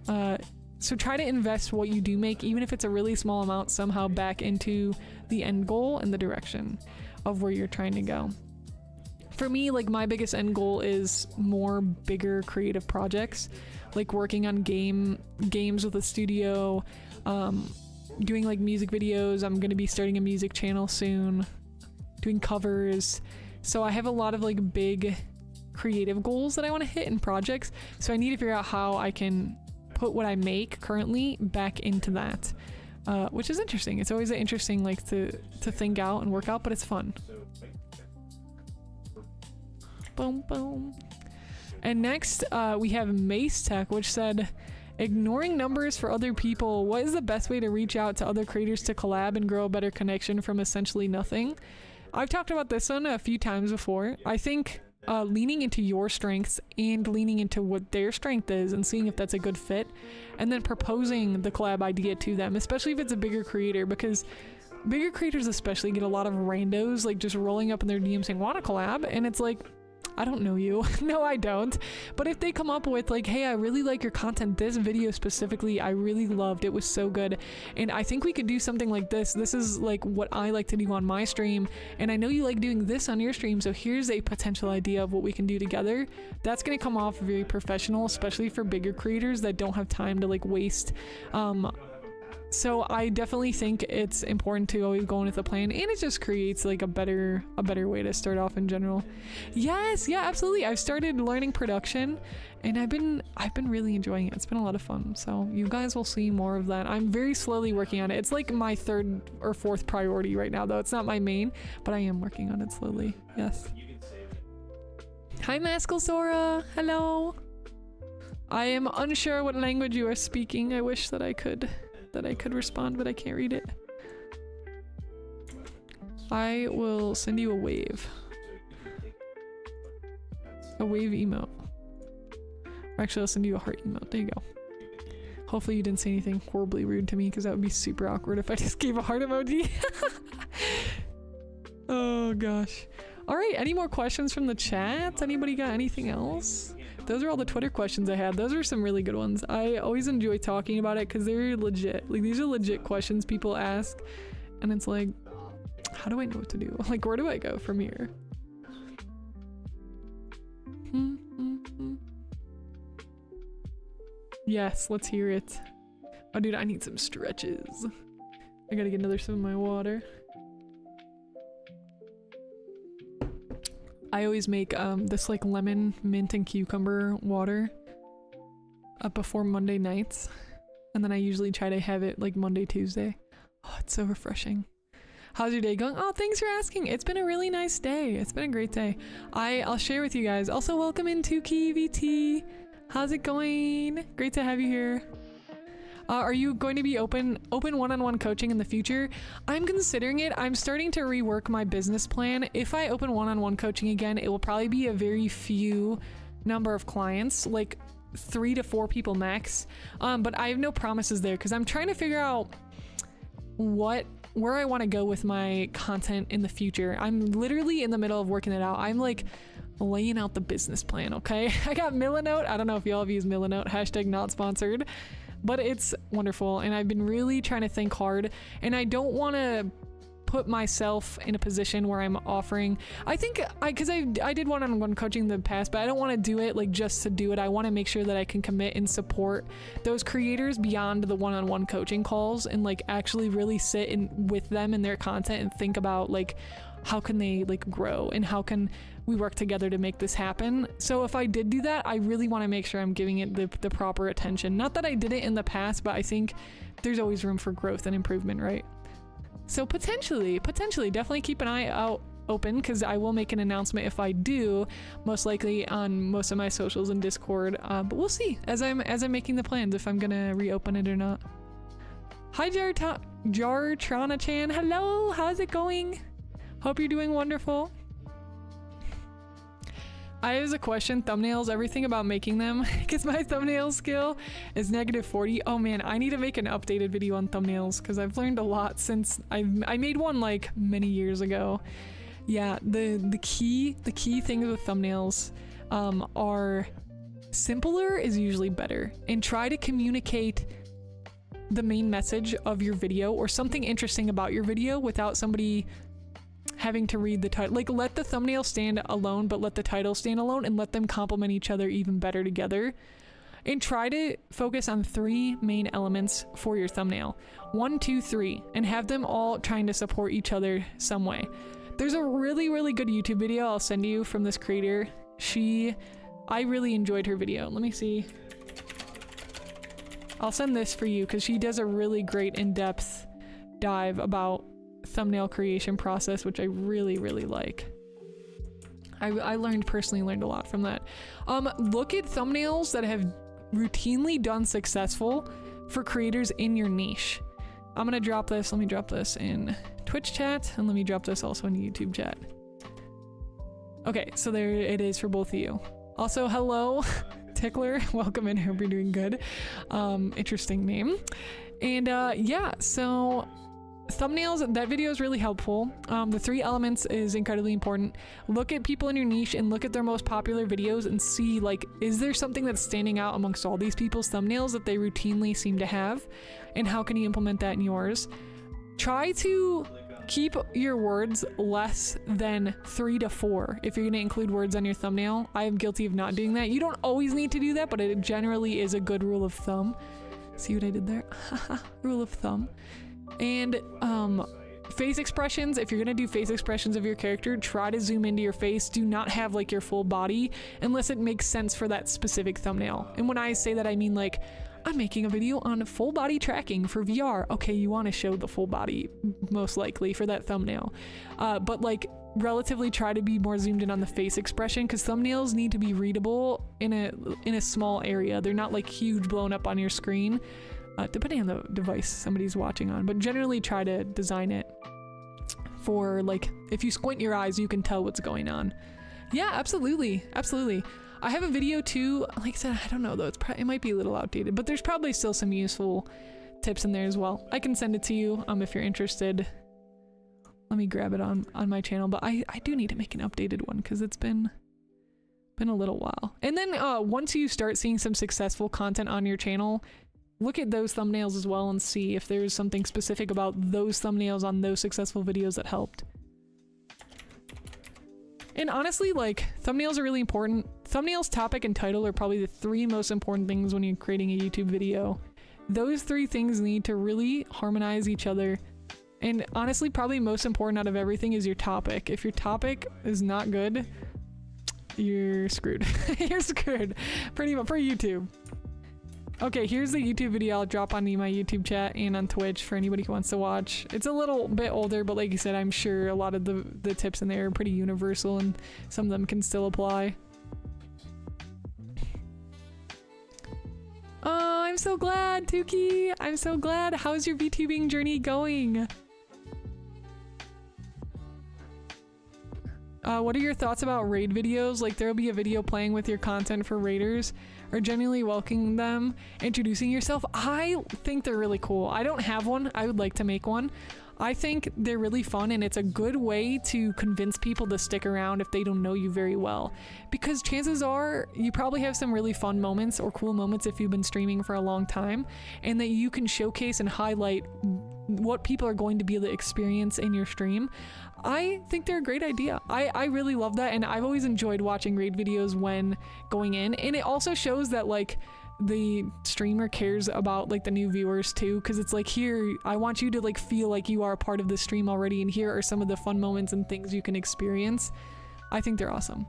So try to invest what you do make, even if it's a really small amount, somehow back into the end goal and the direction of where you're trying to go. For me, like my biggest end goal is more bigger creative projects, like working on games with a studio, doing like music videos. I'm gonna be starting a music channel soon, doing covers. So I have a lot of like big creative goals that I want to hit in projects. So I need to figure out how I can put what I make currently back into that, which is interesting. It's always interesting like to think out and work out, but it's fun. Boom, boom. And next we have Mace Tech, which said, ignoring numbers for other people, what is the best way to reach out to other creators to collab and grow a better connection from essentially nothing? I've talked about this one a few times before. I think leaning into your strengths and leaning into what their strength is and seeing if that's a good fit, and then proposing the collab idea to them, especially if it's a bigger creator, because bigger creators especially get a lot of randos like just rolling up in their DM saying, want to collab? And it's like, I don't know you. No, I don't. But if they come up with like, hey, I really like your content. This video specifically, I really loved. It was so good. And I think we could do something like this. This is like what I like to do on my stream. And I know you like doing this on your stream. So here's a potential idea of what we can do together. That's going to come off very professional, especially for bigger creators that don't have time to like waste. So I definitely think it's important to always go in with a plan, and it just creates like a better way to start off in general. Yes, yeah, absolutely. I've started learning production, and I've been really enjoying it. It's been a lot of fun. So you guys will see more of that. I'm very slowly working on it. It's like my 3rd or 4th priority right now, though. It's not my main, but I am working on it slowly. Yes. Hi, Maskell Sora. Hello. I am unsure what language you are speaking. I wish that I could respond, but I can't read it. I will send you a wave. A wave emote. Or actually, I'll send you a heart emote. There you go. Hopefully you didn't say anything horribly rude to me, because that would be super awkward if I just gave a heart emoji. Oh gosh. Alright, any more questions from the chat? Anybody got anything else? Those are all the Twitter questions I had. Those are some really good ones. I always enjoy talking about it because they're legit. Like, these are legit questions people ask, and it's like, how do I know what to do? Like, where do I go from here? Yes, let's hear it. Oh, dude, I need some stretches. I gotta get another sip of my water. I always make this like lemon, mint, and cucumber water before Monday nights, and then I usually try to have it like Monday, Tuesday. Oh, it's so refreshing. How's your day going? Oh, thanks for asking. It's been a really nice day. It's been a great day. I'll share with you guys. Also, welcome into KVT. How's it going? Great to have you here. Are you going to be open one-on-one coaching in the future? I'm considering it. I'm starting to rework my business plan. If I open one-on-one coaching again, it will probably be a very few number of clients, like 3 to 4 people max. But I have no promises there because I'm trying to figure out where I want to go with my content in the future. I'm literally in the middle of working it out. I'm like laying out the business plan, okay? I got Milanote. I don't know if y'all have used Milanote, hashtag not sponsored. But it's wonderful, and I've been really trying to think hard, and I don't want to put myself in a position where I'm offering, because I did one-on-one coaching in the past, but I don't want to do it like just to do it. I want to make sure that I can commit and support those creators beyond the one-on-one coaching calls, and like actually really sit with them and their content and think about like how can they like grow and how can we work together to make this happen. So if I did do that, I really want to make sure I'm giving it the proper attention. Not that I did it in the past, but I think there's always room for growth and improvement, right? So potentially, definitely keep an eye out open, because I will make an announcement if I do, most likely on most of my socials and Discord. But we'll see as I'm making the plans if I'm gonna reopen it or not. Hi Jartrana-chan, hello, how's it going? Hope you're doing wonderful. I was a question, thumbnails, everything about making them, because my thumbnail skill is -40. Oh man, I need to make an updated video on thumbnails because I've learned a lot since I made one like many years ago. Yeah, the key things with thumbnails are simpler is usually better, and try to communicate the main message of your video or something interesting about your video without somebody having to read the title. Like, let the thumbnail stand alone, but let the title stand alone, and let them complement each other even better together. And try to focus on 3 main elements for your thumbnail. 1, 2, 3, and have them all trying to support each other some way. There's a really good YouTube video I'll send you from this creator. I really enjoyed her video. Let me see. I'll send this for you because she does a really great in-depth dive about thumbnail creation process, which I really like. I personally learned a lot from that. Look at thumbnails that have routinely done successful for creators in your niche. I'm gonna drop this. Let me drop this in Twitch chat, and let me drop this also in YouTube chat. Okay, so there it is for both of you. Also, hello, Tickler. Welcome in. Hope you're doing good. Interesting name. And yeah, so thumbnails, that video is really helpful. The 3 elements is incredibly important. Look at people in your niche and look at their most popular videos and see, like, is there something that's standing out amongst all these people's thumbnails that they routinely seem to have, and how can you implement that in yours? Try to keep your words less than 3 to 4 if you're going to include words on your thumbnail. I am guilty of not doing that. You don't always need to do that, but it generally is a good rule of thumb. See what I did there? Rule of thumb. And face expressions, if you're gonna do face expressions of your character, try to zoom into your face. Do not have like your full body unless it makes sense for that specific thumbnail. And when I say that, I mean like, I'm making a video on full body tracking for VR. Okay, you want to show the full body most likely for that thumbnail, but like relatively try to be more zoomed in on the face expression, because thumbnails need to be readable in a small area. They're not like huge blown up on your screen, depending on the device somebody's watching on, but generally try to design it for, like, if you squint your eyes you can tell what's going on. Yeah, absolutely. I have a video too, like I said, I don't know though, it might be a little outdated, but there's probably still some useful tips in there as well. I can send it to you if you're interested. Let me grab it on my channel, but I do need to make an updated one because it's been a little while. And then once you start seeing some successful content on your channel, look at those thumbnails as well and see if there's something specific about those thumbnails on those successful videos that helped. And honestly, like, thumbnails are really important. Thumbnails, topic, and title are probably the 3 most important things when you're creating a YouTube video. Those 3 things need to really harmonize each other. And honestly, probably most important out of everything is your topic. If your topic is not good, you're screwed. You're screwed. Pretty much for YouTube. Okay, here's the YouTube video I'll drop on my YouTube chat and on Twitch for anybody who wants to watch. It's a little bit older, but like you said, I'm sure a lot of the tips in there are pretty universal and some of them can still apply. Oh, I'm so glad, Tuki! I'm so glad! How's your VTubing journey going? What are your thoughts about raid videos? Like, there'll be a video playing with your content for raiders, or genuinely welcoming them, introducing yourself. I think they're really cool. I don't have one. I would like to make one. I think they're really fun, and it's a good way to convince people to stick around if they don't know you very well. Because chances are you probably have some really fun moments or cool moments if you've been streaming for a long time, and that you can showcase and highlight what people are going to be able to experience in your stream. I think they're a great idea. I really love that, and I've always enjoyed watching raid videos when going in, and it also shows that like the streamer cares about like the new viewers too, because it's like, here, I want you to like feel like you are a part of the stream already, and here are some of the fun moments and things you can experience. I think they're awesome.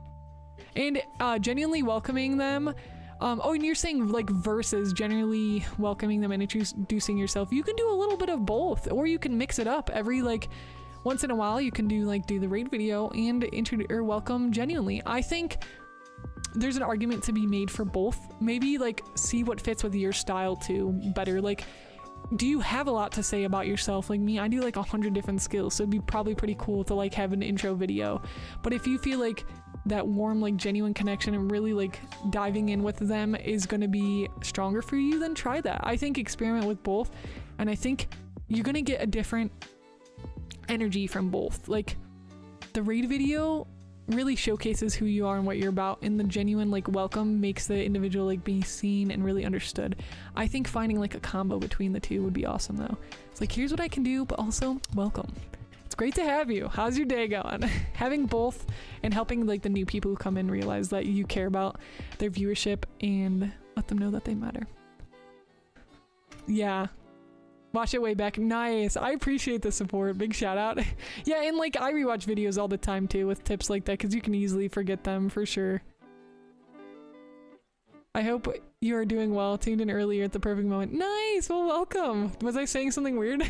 And genuinely welcoming them. Oh, and you're saying like versus generally welcoming them and introducing yourself. You can do a little bit of both, or you can mix it up. Every like once in a while you can do the raid video and welcome genuinely. I think there's an argument to be made for both. Maybe like see what fits with your style too better. Like, do you have a lot to say about yourself? Like me, I do like 100 different skills, so it'd be probably pretty cool to like have an intro video. But if you feel like that warm, like genuine connection and really like diving in with them is going to be stronger for you, then try that. I think experiment with both, and I think you're going to get a different energy from both. Like the raid video really showcases who you are and what you're about, and the genuine like welcome makes the individual like be seen and really understood. I think finding like a combo between the two would be awesome though. It's like, here's what I can do, but also welcome. It's great to have you. How's your day going? Having both and helping like the new people who come in realize that you care about their viewership and let them know that they matter. Yeah. Watch it way back. Nice. I appreciate the support. Big shout out. Yeah, and like I rewatch videos all the time too with tips like that because you can easily forget them for sure. I hope you are doing well. Tuned in earlier at the perfect moment. Nice. Well, welcome. Was I saying something weird?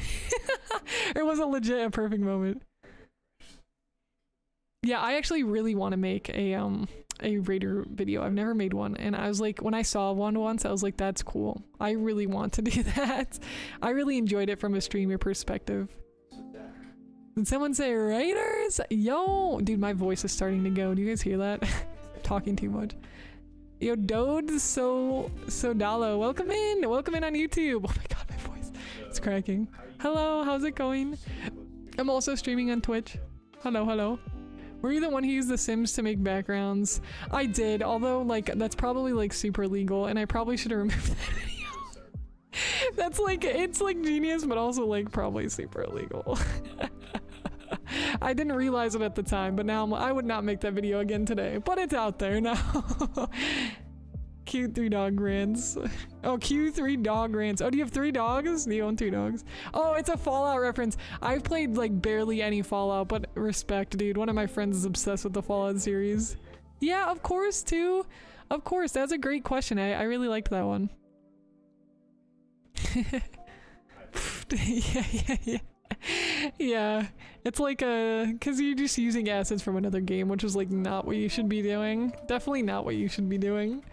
Or was it legit a perfect moment? Yeah, I actually really want to make a Raider video. I've never made one, and I was like, when I saw one once, I was like, that's cool. I really want to do that. I really enjoyed it from a streamer perspective. Did someone say Raiders? Yo, dude, my voice is starting to go. Do you guys hear that? Talking too much. Yo, Dode Sodalo, welcome in on YouTube. Oh my god, my voice is cracking. Hello, how's it going? I'm also streaming on Twitch. Hello. Were you the one who used The Sims to make backgrounds? I did, although like that's probably like super legal, and I probably should have removed that video. That's like, it's like genius, but also like probably super illegal. I didn't realize it at the time, but now I would not make that video again today, but it's out there now. Q3 dog rants. Oh, Q3 dog rants. Oh, do you have 3 dogs? Do you own 3 dogs? Oh, it's a Fallout reference. I've played like barely any Fallout, but respect, dude. One of my friends is obsessed with the Fallout series. Yeah, of course, too. Of course, that's a great question. I really liked that one. Yeah. Yeah, it's like because you're just using assets from another game, which is like not what you should be doing. Definitely not what you should be doing.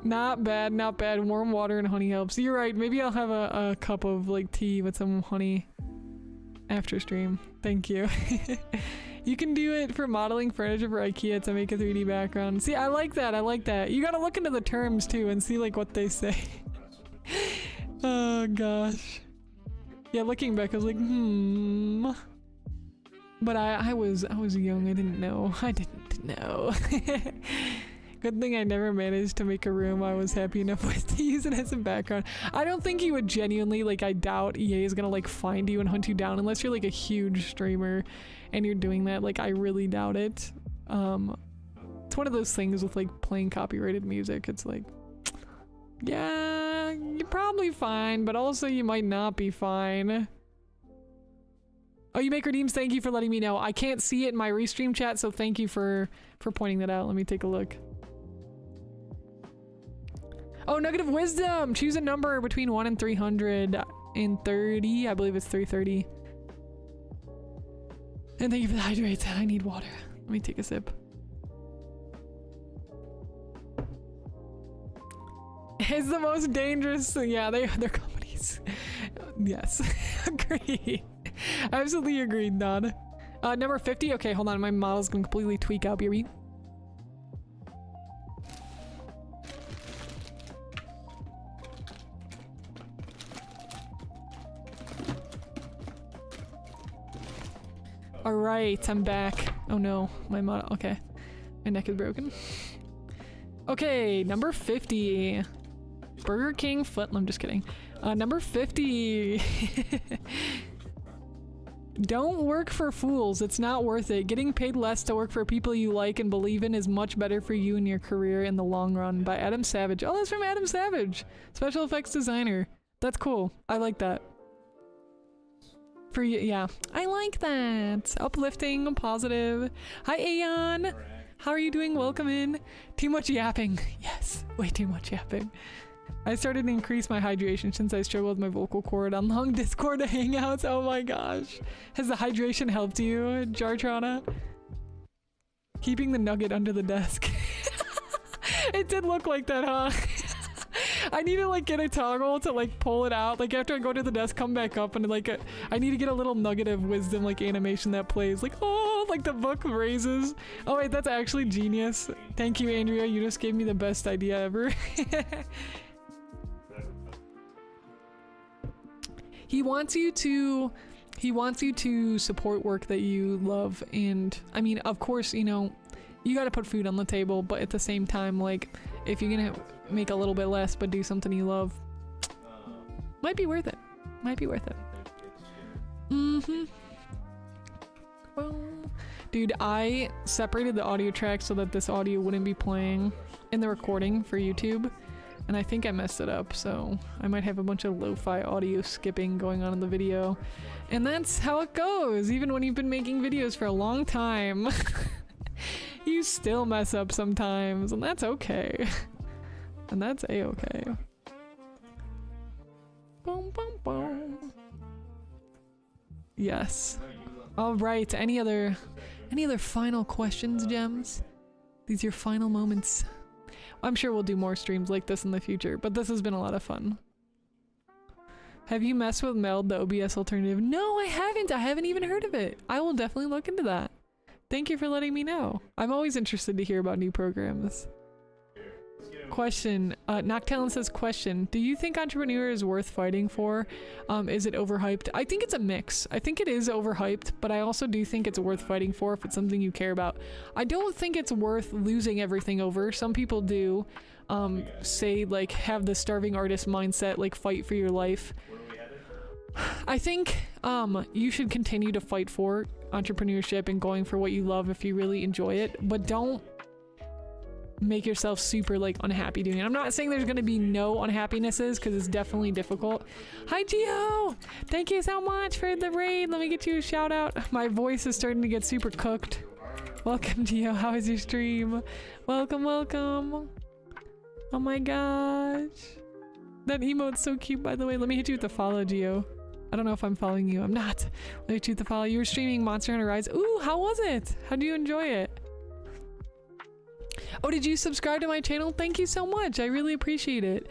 Not bad, not bad. Warm water and honey helps. You're right. Maybe I'll have a cup of like tea with some honey after stream. Thank you. You can do it for modeling furniture for IKEA to make a 3D background. See, I like that. I like that. You gotta look into the terms too and see like what they say. Oh gosh. Yeah, looking back, I was like, But I was young. I didn't know. Good thing I never managed to make a room I was happy enough with to use it as a background. I don't think you would genuinely, like, I doubt EA is gonna like find you and hunt you down unless you're like a huge streamer and you're doing that. Like, I really doubt it. It's one of those things with like playing copyrighted music. It's like, yeah, you're probably fine, but also you might not be fine. Oh, you make redeems. Thank you for letting me know. I can't see it in my restream chat, so thank you for pointing that out. Let me take a look. Oh, nugget of wisdom. Choose a number between 1 and 330. I believe it's 330. And thank you for the hydrate. I need water. Let me take a sip. It's the most dangerous. Yeah, they're companies. Yes, agree. Absolutely agreed, Nod. Number 50. Okay, hold on. My model's gonna completely tweak out, baby. All right, I'm back. Oh no, my model. Okay, my neck is broken. Okay, number 50. Burger King foot. I'm just kidding. Number 50. Don't work for fools. It's not worth it. Getting paid less to work for people you like and believe in is much better for you and your career in the long run. By Adam Savage. Oh, that's from Adam Savage. Special effects designer. That's cool. I like that. For you, yeah. I like that. Uplifting, positive. Hi, Aeon. How are you doing? Welcome in. Too much yapping. Yes, way too much yapping. I started to increase my hydration since I struggled with my vocal cord on long Discord hangouts. Oh my gosh. Has the hydration helped you, Jartrana? Keeping the nugget under the desk. It did look like that, huh? I need to like get a toggle to like pull it out. Like after I go to the desk, come back up and like I need to get a little nugget of wisdom like animation that plays like, oh, Like the book raises. Oh wait, that's actually genius. Thank you, Andrea. You just gave me the best idea ever. He wants you to support work that you love, and I mean, of course, you know, you got to put food on the table, but at the same time, like, if you're gonna make a little bit less but do something you love, might be worth it. Might be worth it. Well, dude, I separated the audio track so that this audio wouldn't be playing in the recording for YouTube, and I think I messed it up, so I might have a bunch of lo-fi audio skipping going on in the video. And that's how it goes, even when you've been making videos for a long time. You still mess up sometimes, and that's okay. And that's a-okay. Boom, boom, boom. Yes. Alright, any other final questions, Gems? These are your final moments. I'm sure we'll do more streams like this in the future, but this has been a lot of fun. Have you messed with Meld, the OBS alternative? No, I haven't. I haven't even heard of it. I will definitely look into that. Thank you for letting me know. I'm always interested to hear about new programs. Question. Noctalon says, question. Do you think entrepreneur is worth fighting for? Is it overhyped? I think it's a mix. I think it is overhyped, but I also do think it's worth fighting for if it's something you care about. I don't think it's worth losing everything over. Some people do say, like, have the starving artist mindset, like, fight for your life. I think you should continue to fight for entrepreneurship and going for what you love if you really enjoy it, but don't make yourself super like unhappy doing it. I'm not saying there's gonna be no unhappinesses, because it's definitely difficult. Hi Gio! Thank you so much for the raid. Let me get you a shout out. My voice is starting to get super cooked. Welcome Gio, how is your stream? Welcome, welcome. Oh my gosh. That emote's so cute, by the way. Let me hit you with the follow, Gio. I don't know if I'm following you. I'm not. Let me hit you with the follow. You were streaming Monster Hunter Rise. Ooh, how was it? How do you enjoy it? Oh, did you subscribe to my channel? Thank you so much. I really appreciate it.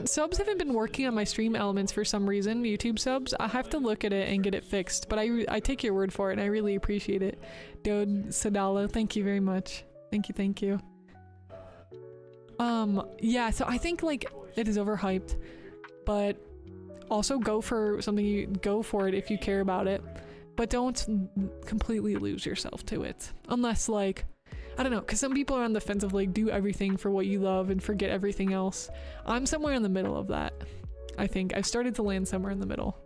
Subs haven't been working on my stream elements for some reason. YouTube subs. I have to look at it and get it fixed, but I take your word for it and I really appreciate it. Dode Sadala, thank you very much. Thank you, thank you. Yeah, so I think like it is overhyped, but also go for it if you care about it, but don't completely lose yourself to it. Unless like, I don't know, because some people are on the fence of like do everything for what you love and forget everything else. I'm somewhere in the middle of that. I think I've started to land somewhere in the middle.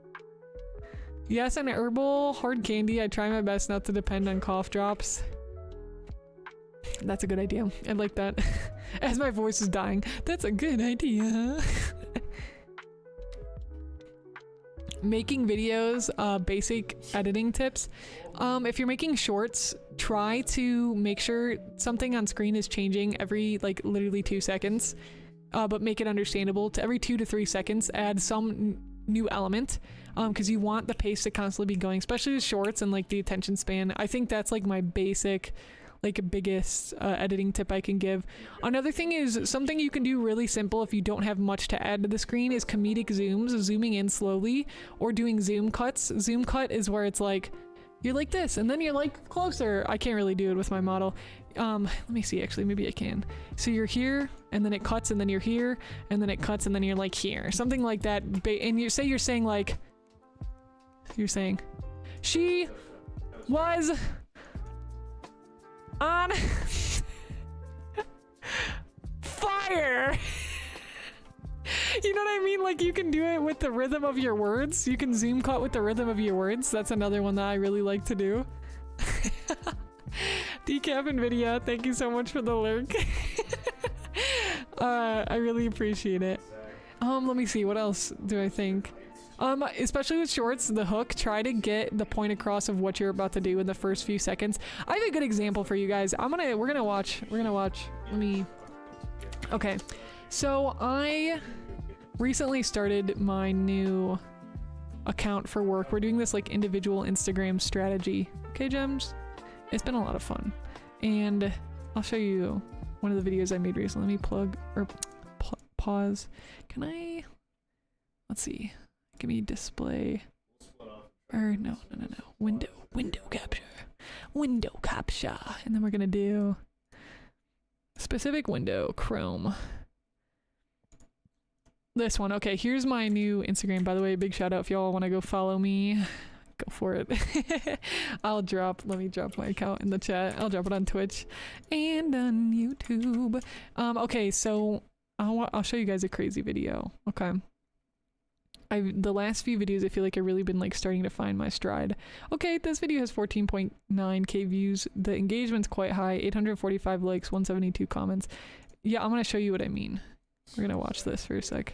Yes, an herbal hard candy. I try my best not to depend on cough drops. That's a good idea. I like that. As my voice is dying, that's a good idea. Making videos, basic editing tips. If you're making shorts, try to make sure something on screen is changing every like literally 2 seconds, but make it understandable. To every 2 to 3 seconds, add some new element, because you want the pace to constantly be going, especially with shorts and like the attention span. I think that's like my basic, like biggest editing tip I can give. Another thing is something you can do really simple if you don't have much to add to the screen is comedic zooms, zooming in slowly, or doing zoom cuts. Zoom cut is where it's like you're like this and then you're like closer. I can't really do it with my model. Let me see, actually maybe I can. So you're here and then it cuts and then you're here and then it cuts and then you're like here, something like that. And you're saying like, you're saying she was on fire. You know what I mean? Like you can do it with the rhythm of your words. You can zoom cut with the rhythm of your words. That's another one that I really like to do. Decaf Nvidia, thank you so much for the lurk. I really appreciate it. Let me see, what else do I think? Especially with shorts, the hook, try to get the point across of what you're about to do in the first few seconds. I have a good example for you guys. We're gonna watch. Okay. So I recently started my new account for work. We're doing this like individual Instagram strategy. Okay, Gems? It's been a lot of fun. And I'll show you one of the videos I made recently. Let me plug or pause. Can I, let's see. Give me display, or no. Window capture. window capture, and then we're gonna do specific window, Chrome. This one. Okay, here's my new Instagram, by the way. Big shout out if y'all want to go follow me. Go for it. Let me drop my account in the chat. I'll drop it on Twitch and on YouTube. Okay, so I'll show you guys a crazy video. Okay. The last few videos, I feel like I've really been like starting to find my stride. Okay, this video has 14.9k views. The engagement's quite high, 845 likes, 172 comments. Yeah, I'm gonna show you what I mean. We're gonna watch this for a sec.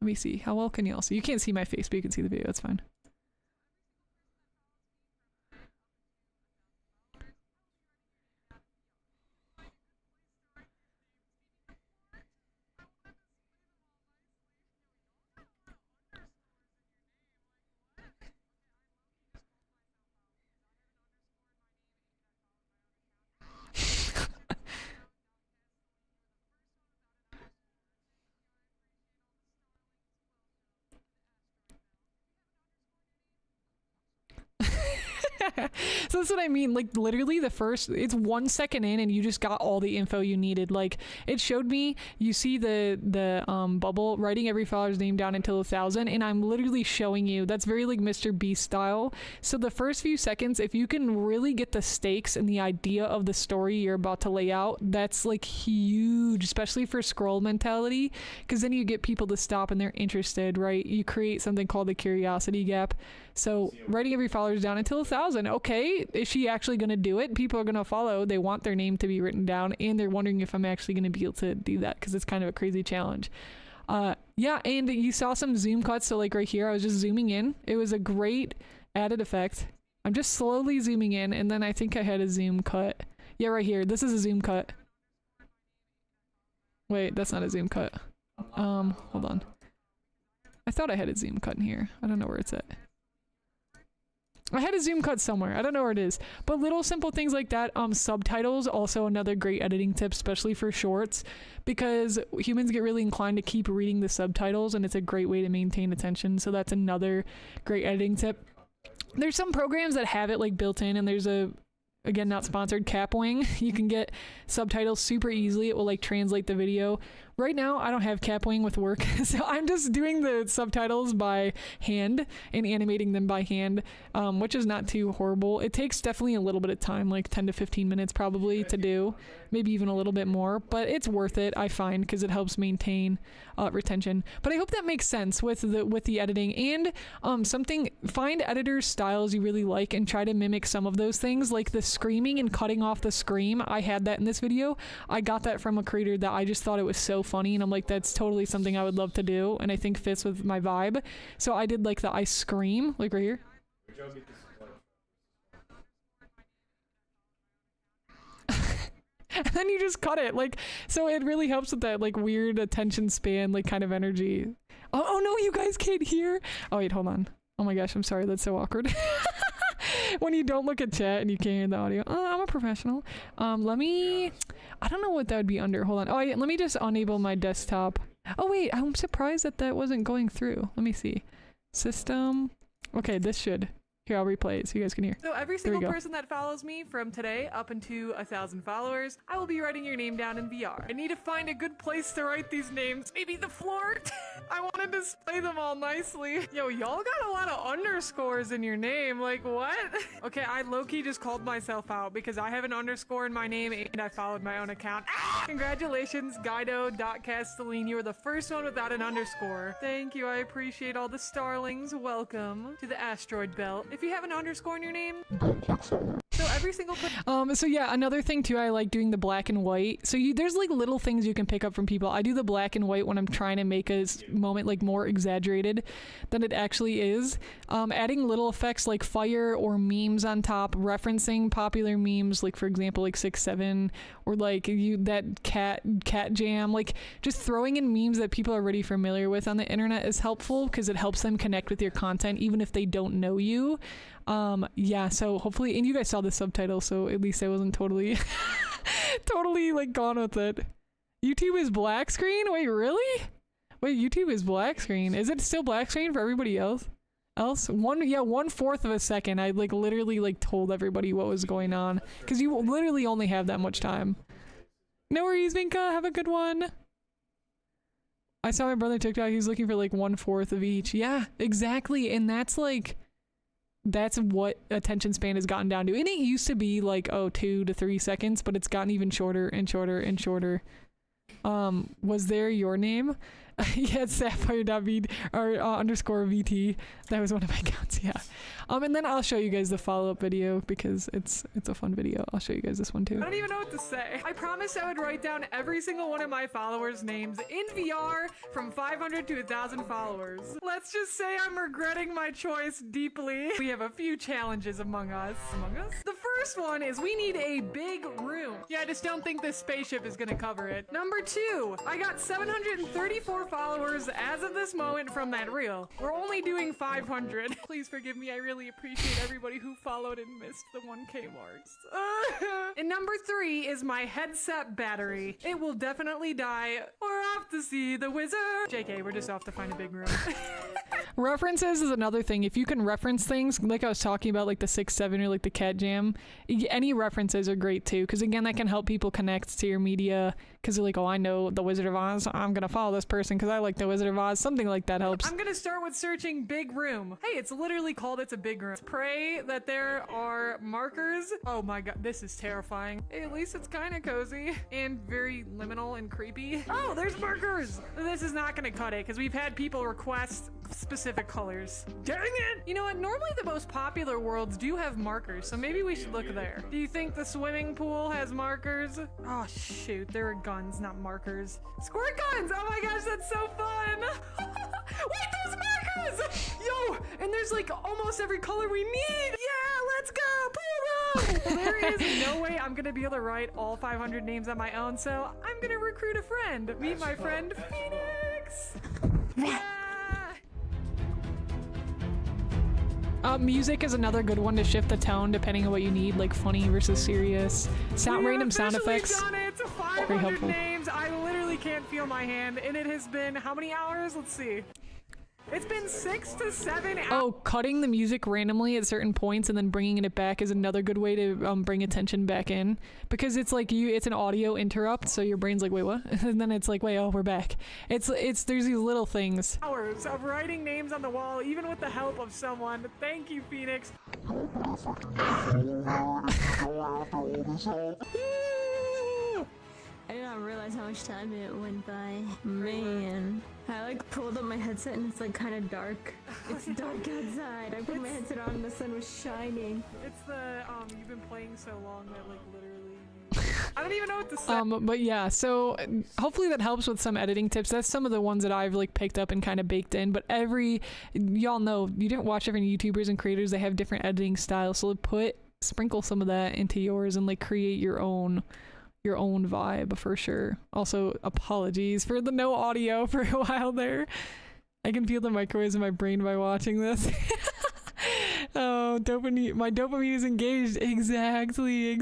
Let me see. How well can y'all see? You can't see my face, but you can see the video. That's fine. So that's what I mean, like literally it's 1 second in and you just got all the info you needed. Like it showed me, you see the bubble, writing every follower's name down until 1,000, and I'm literally showing you, that's very like Mr. Beast style. So the first few seconds, if you can really get the stakes and the idea of the story you're about to lay out, that's like huge, especially for scroll mentality, because then you get people to stop and they're interested, right? You create something called the curiosity gap. So writing every follower's down until 1,000. Okay, is she actually going to do it? People are going to follow. They want their name to be written down, and they're wondering if I'm actually going to be able to do that, because it's kind of a crazy challenge. Yeah, and you saw some zoom cuts. So like right here, I was just zooming in. It was a great added effect. I'm just slowly zooming in, and then I think I had a zoom cut. Yeah, right here. This is a zoom cut. Wait, that's not a zoom cut. Hold on. I thought I had a zoom cut in here. I don't know where it's at. I had a zoom cut somewhere. I don't know where it is. But little simple things like that. Subtitles, also another great editing tip, especially for shorts, because humans get really inclined to keep reading the subtitles, and it's a great way to maintain attention. So that's another great editing tip. There's some programs that have it like built in, and there's a, again, not sponsored, Capwing. You can get subtitles super easily. It will like translate the video. Right now, I don't have Capwing with work, so I'm just doing the subtitles by hand and animating them by hand, which is not too horrible. It takes definitely a little bit of time, like 10 to 15 minutes probably to do, maybe even a little bit more, but it's worth it, I find, because it helps maintain retention. But I hope that makes sense with the editing, and find editors' styles you really like and try to mimic some of those things, like the screaming and cutting off the scream. I had that in this video. I got that from a creator that I just thought it was so funny, and I'm like, that's totally something I would love to do, and I think fits with my vibe. So I did like the I scream, like right here. And then you just cut it, like, so it really helps with that like weird attention span, like kind of energy. Oh no, you guys can't hear. Oh wait, hold on. Oh my gosh, I'm sorry, that's so awkward. When you don't look at chat and you can't hear the audio. I'm a professional. I don't know what that would be under. Hold on. Oh yeah, let me just enable my desktop. Oh wait, I'm surprised that wasn't going through. Let me see. System. Okay, this should. Here, I'll replay it so you guys can hear. So every single person that follows me from today up into 1,000 followers, I will be writing your name down in VR. I need to find a good place to write these names. Maybe the floor. I want to display them all nicely. Yo, y'all got a lot of underscores in your name. Like, what? Okay, I low-key just called myself out because I have an underscore in my name and I followed my own account. Ah! Congratulations, Guido.Castellini. You were the first one without an underscore. Thank you, I appreciate all the starlings. Welcome to the asteroid belt. If you have an underscore in your name, so every single so yeah, another thing too, I like doing the black and white. So there's like little things you can pick up from people. I do the black and white when I'm trying to make a moment like more exaggerated than it actually is. Adding little effects like fire or memes on top, referencing popular memes, like for example like 6-7, or like that cat jam, like just throwing in memes that people are already familiar with on the internet is helpful because it helps them connect with your content even if they don't know you. Yeah, so hopefully, and you guys saw the subtitle, so at least I wasn't totally totally like gone with it. YouTube is black screen? Wait, really? Wait, YouTube is black screen. Is it still black screen for everybody else? else. 1/4 of a second. I like literally like told everybody what was going on because you literally only have that much time. No worries, Vinka. Have a good one. I saw my brother TikTok. He's looking for like 1/4 of each. Yeah, exactly. And that's like, that's what attention span has gotten down to. And it used to be like, oh, 2 to 3 seconds, but it's gotten even shorter and shorter and shorter. Was there your name? Yeah, it's sapphire.v or underscore VT. That was one of my accounts, yeah. And then I'll show you guys the follow-up video because it's a fun video. I'll show you guys this one too. I don't even know what to say. I promised I would write down every single one of my followers' names in VR from 500 to 1,000 followers. Let's just say I'm regretting my choice deeply. We have a few challenges among us. The first one is we need a big room. Yeah, I just don't think this spaceship is gonna cover it. Number 2, I got 734 followers as of this moment from that reel. We're only doing 500. Please forgive me, I really appreciate everybody who followed and missed the 1K marks. And number 3 is my headset battery. It will definitely die. We're off to see the wizard. JK, we're just off to find a big room. References is another thing. If you can reference things, like I was talking about, like the 6-7 or like the cat jam, any references are great too, because again, that can help people connect to your media, because they're like, oh, I know the Wizard of Oz, I'm gonna follow this person because I like the Wizard of Oz. Something like that helps. I'm gonna start with searching big room. Hey, it's literally called It's a Big Room. Pray that there are markers. Oh my god, this is terrifying. Hey, at least it's kind of cozy and very liminal and creepy. Oh, there's markers. This is not gonna cut it because we've had people request specific colors. Dang it! You know what? Normally the most popular worlds do have markers, so maybe we should look there. Do you think the swimming pool has markers? Oh shoot, there are guns, not markers. Squirt guns! Oh my gosh, that's so fun! Wait, there's markers! Yo, and there's like almost every color we need! Yeah, let's go! Pull them! Well, there is no way I'm gonna be able to write all 500 names on my own, so I'm gonna recruit a friend. Meet my friend, Phoenix! Yeah! Music is another good one to shift the tone depending on what you need, like funny versus serious. Random sound effects. Done it. 500 very helpful. Names. I literally can't feel my hand, and it has been how many hours? Let's see. It's been 6 to 7 hours. Oh, cutting the music randomly at certain points and then bringing it back is another good way to bring attention back in, because it's like it's an audio interrupt, so your brain's like, wait, what? And then it's like, wait, oh, we're back. It's there's these little things. Hours of writing names on the wall, even with the help of someone. Thank you, Phoenix. I did not realize how much time it went by. Man. I like pulled up my headset and it's like kind of dark. It's dark outside. I put my headset on and the sun was shining. It's the, you've been playing so long that like literally... I don't even know what to say. But yeah, so hopefully that helps with some editing tips. That's some of the ones that I've like picked up and kind of baked in. But y'all know, you didn't watch every YouTubers and creators, they have different editing styles. So sprinkle some of that into yours and like create your own vibe for sure. Also, apologies for the no audio for a while there. I can feel the microwaves in my brain by watching this. Oh, my dopamine is engaged. Exactly.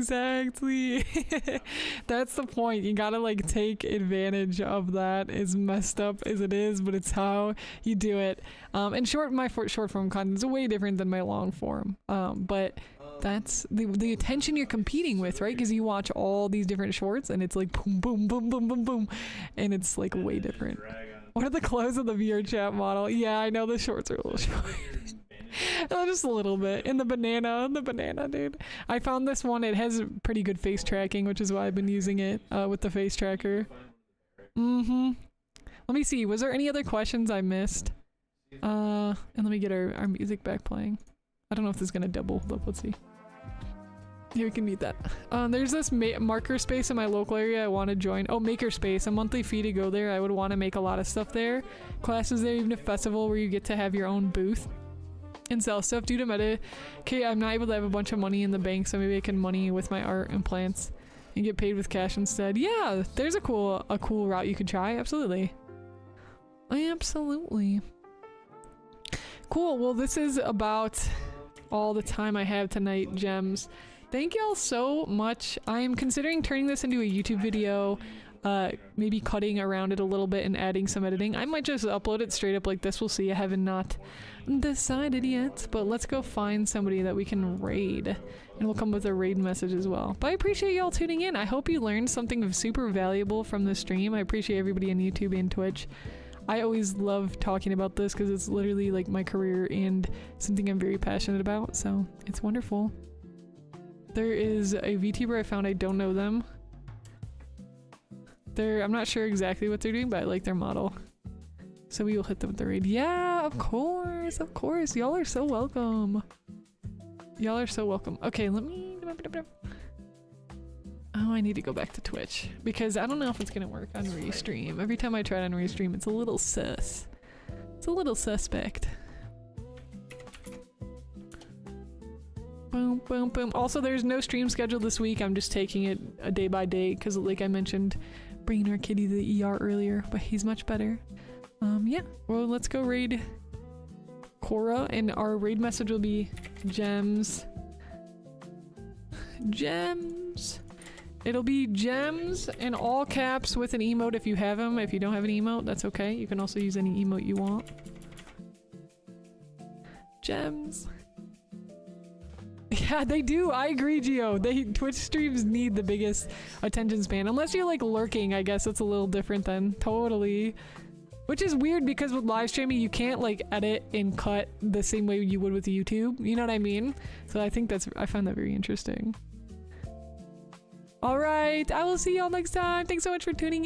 That's the point. You gotta like take advantage of that, as messed up as it is, but it's how you do it. And my short form content is way different than my long form. But that's the attention you're competing with, right? Because you watch all these different shorts and it's like boom, boom, boom, boom, boom, boom, and it's like way different. What are the clothes of the VR chat model? Yeah, I know the shorts are a little short. Just a little bit. And the banana, dude. I found this one. It has pretty good face tracking, which is why I've been using it with the face tracker. Let me see. Was there any other questions I missed? And let me get our music back playing. I don't know if this is gonna double. Let's see. Here, we can mute that. There's this marker space in my local area I want to join. Oh, Makerspace, a monthly fee to go there. I would want to make a lot of stuff there. Classes there, even a festival where you get to have your own booth and sell stuff. Due to meta, okay, I'm not able to have a bunch of money in the bank, so maybe I can money with my art and plants and get paid with cash instead. Yeah, there's a cool route you could try. Absolutely. Cool. Well, this is about all the time I have tonight, gems. Thank y'all so much. I am considering turning this into a YouTube video. maybe cutting around it a little bit and adding some editing. I might just upload it straight up like this. We'll see. I haven't not decided yet, but let's go find somebody that we can raid, and we'll come with a raid message as well. But I appreciate y'all tuning in. I hope you learned something super valuable from this stream. I appreciate everybody on YouTube and Twitch. I always love talking about this because it's literally like my career and something I'm very passionate about, so it's wonderful. There is a VTuber I found. I don't know them. I'm not sure exactly what they're doing, but I like their model. So we will hit them with the raid. Yeah, of course, of course. Y'all are so welcome. Y'all are so welcome. Okay, let me... Oh, I need to go back to Twitch because I don't know if it's gonna work on Restream. Every time I try it on Restream, it's a little sus. It's a little suspect. Boom, boom, boom. Also, there's no stream scheduled this week. I'm just taking it a day by day because, like I mentioned, bringing our kitty to the ER earlier, but he's much better. Yeah. Well, let's go raid Cora, and our raid message will be gems. Gems. It'll be gems in all caps with an emote if you have them. If you don't have an emote, that's okay. You can also use any emote you want. Gems. Yeah, they do. I agree, Gio. Twitch streams need the biggest attention span. Unless you're like lurking, I guess it's a little different then. Totally. Which is weird because with live streaming, you can't like edit and cut the same way you would with YouTube. You know what I mean? So I think I find that very interesting. All right, I will see y'all next time. Thanks so much for tuning in.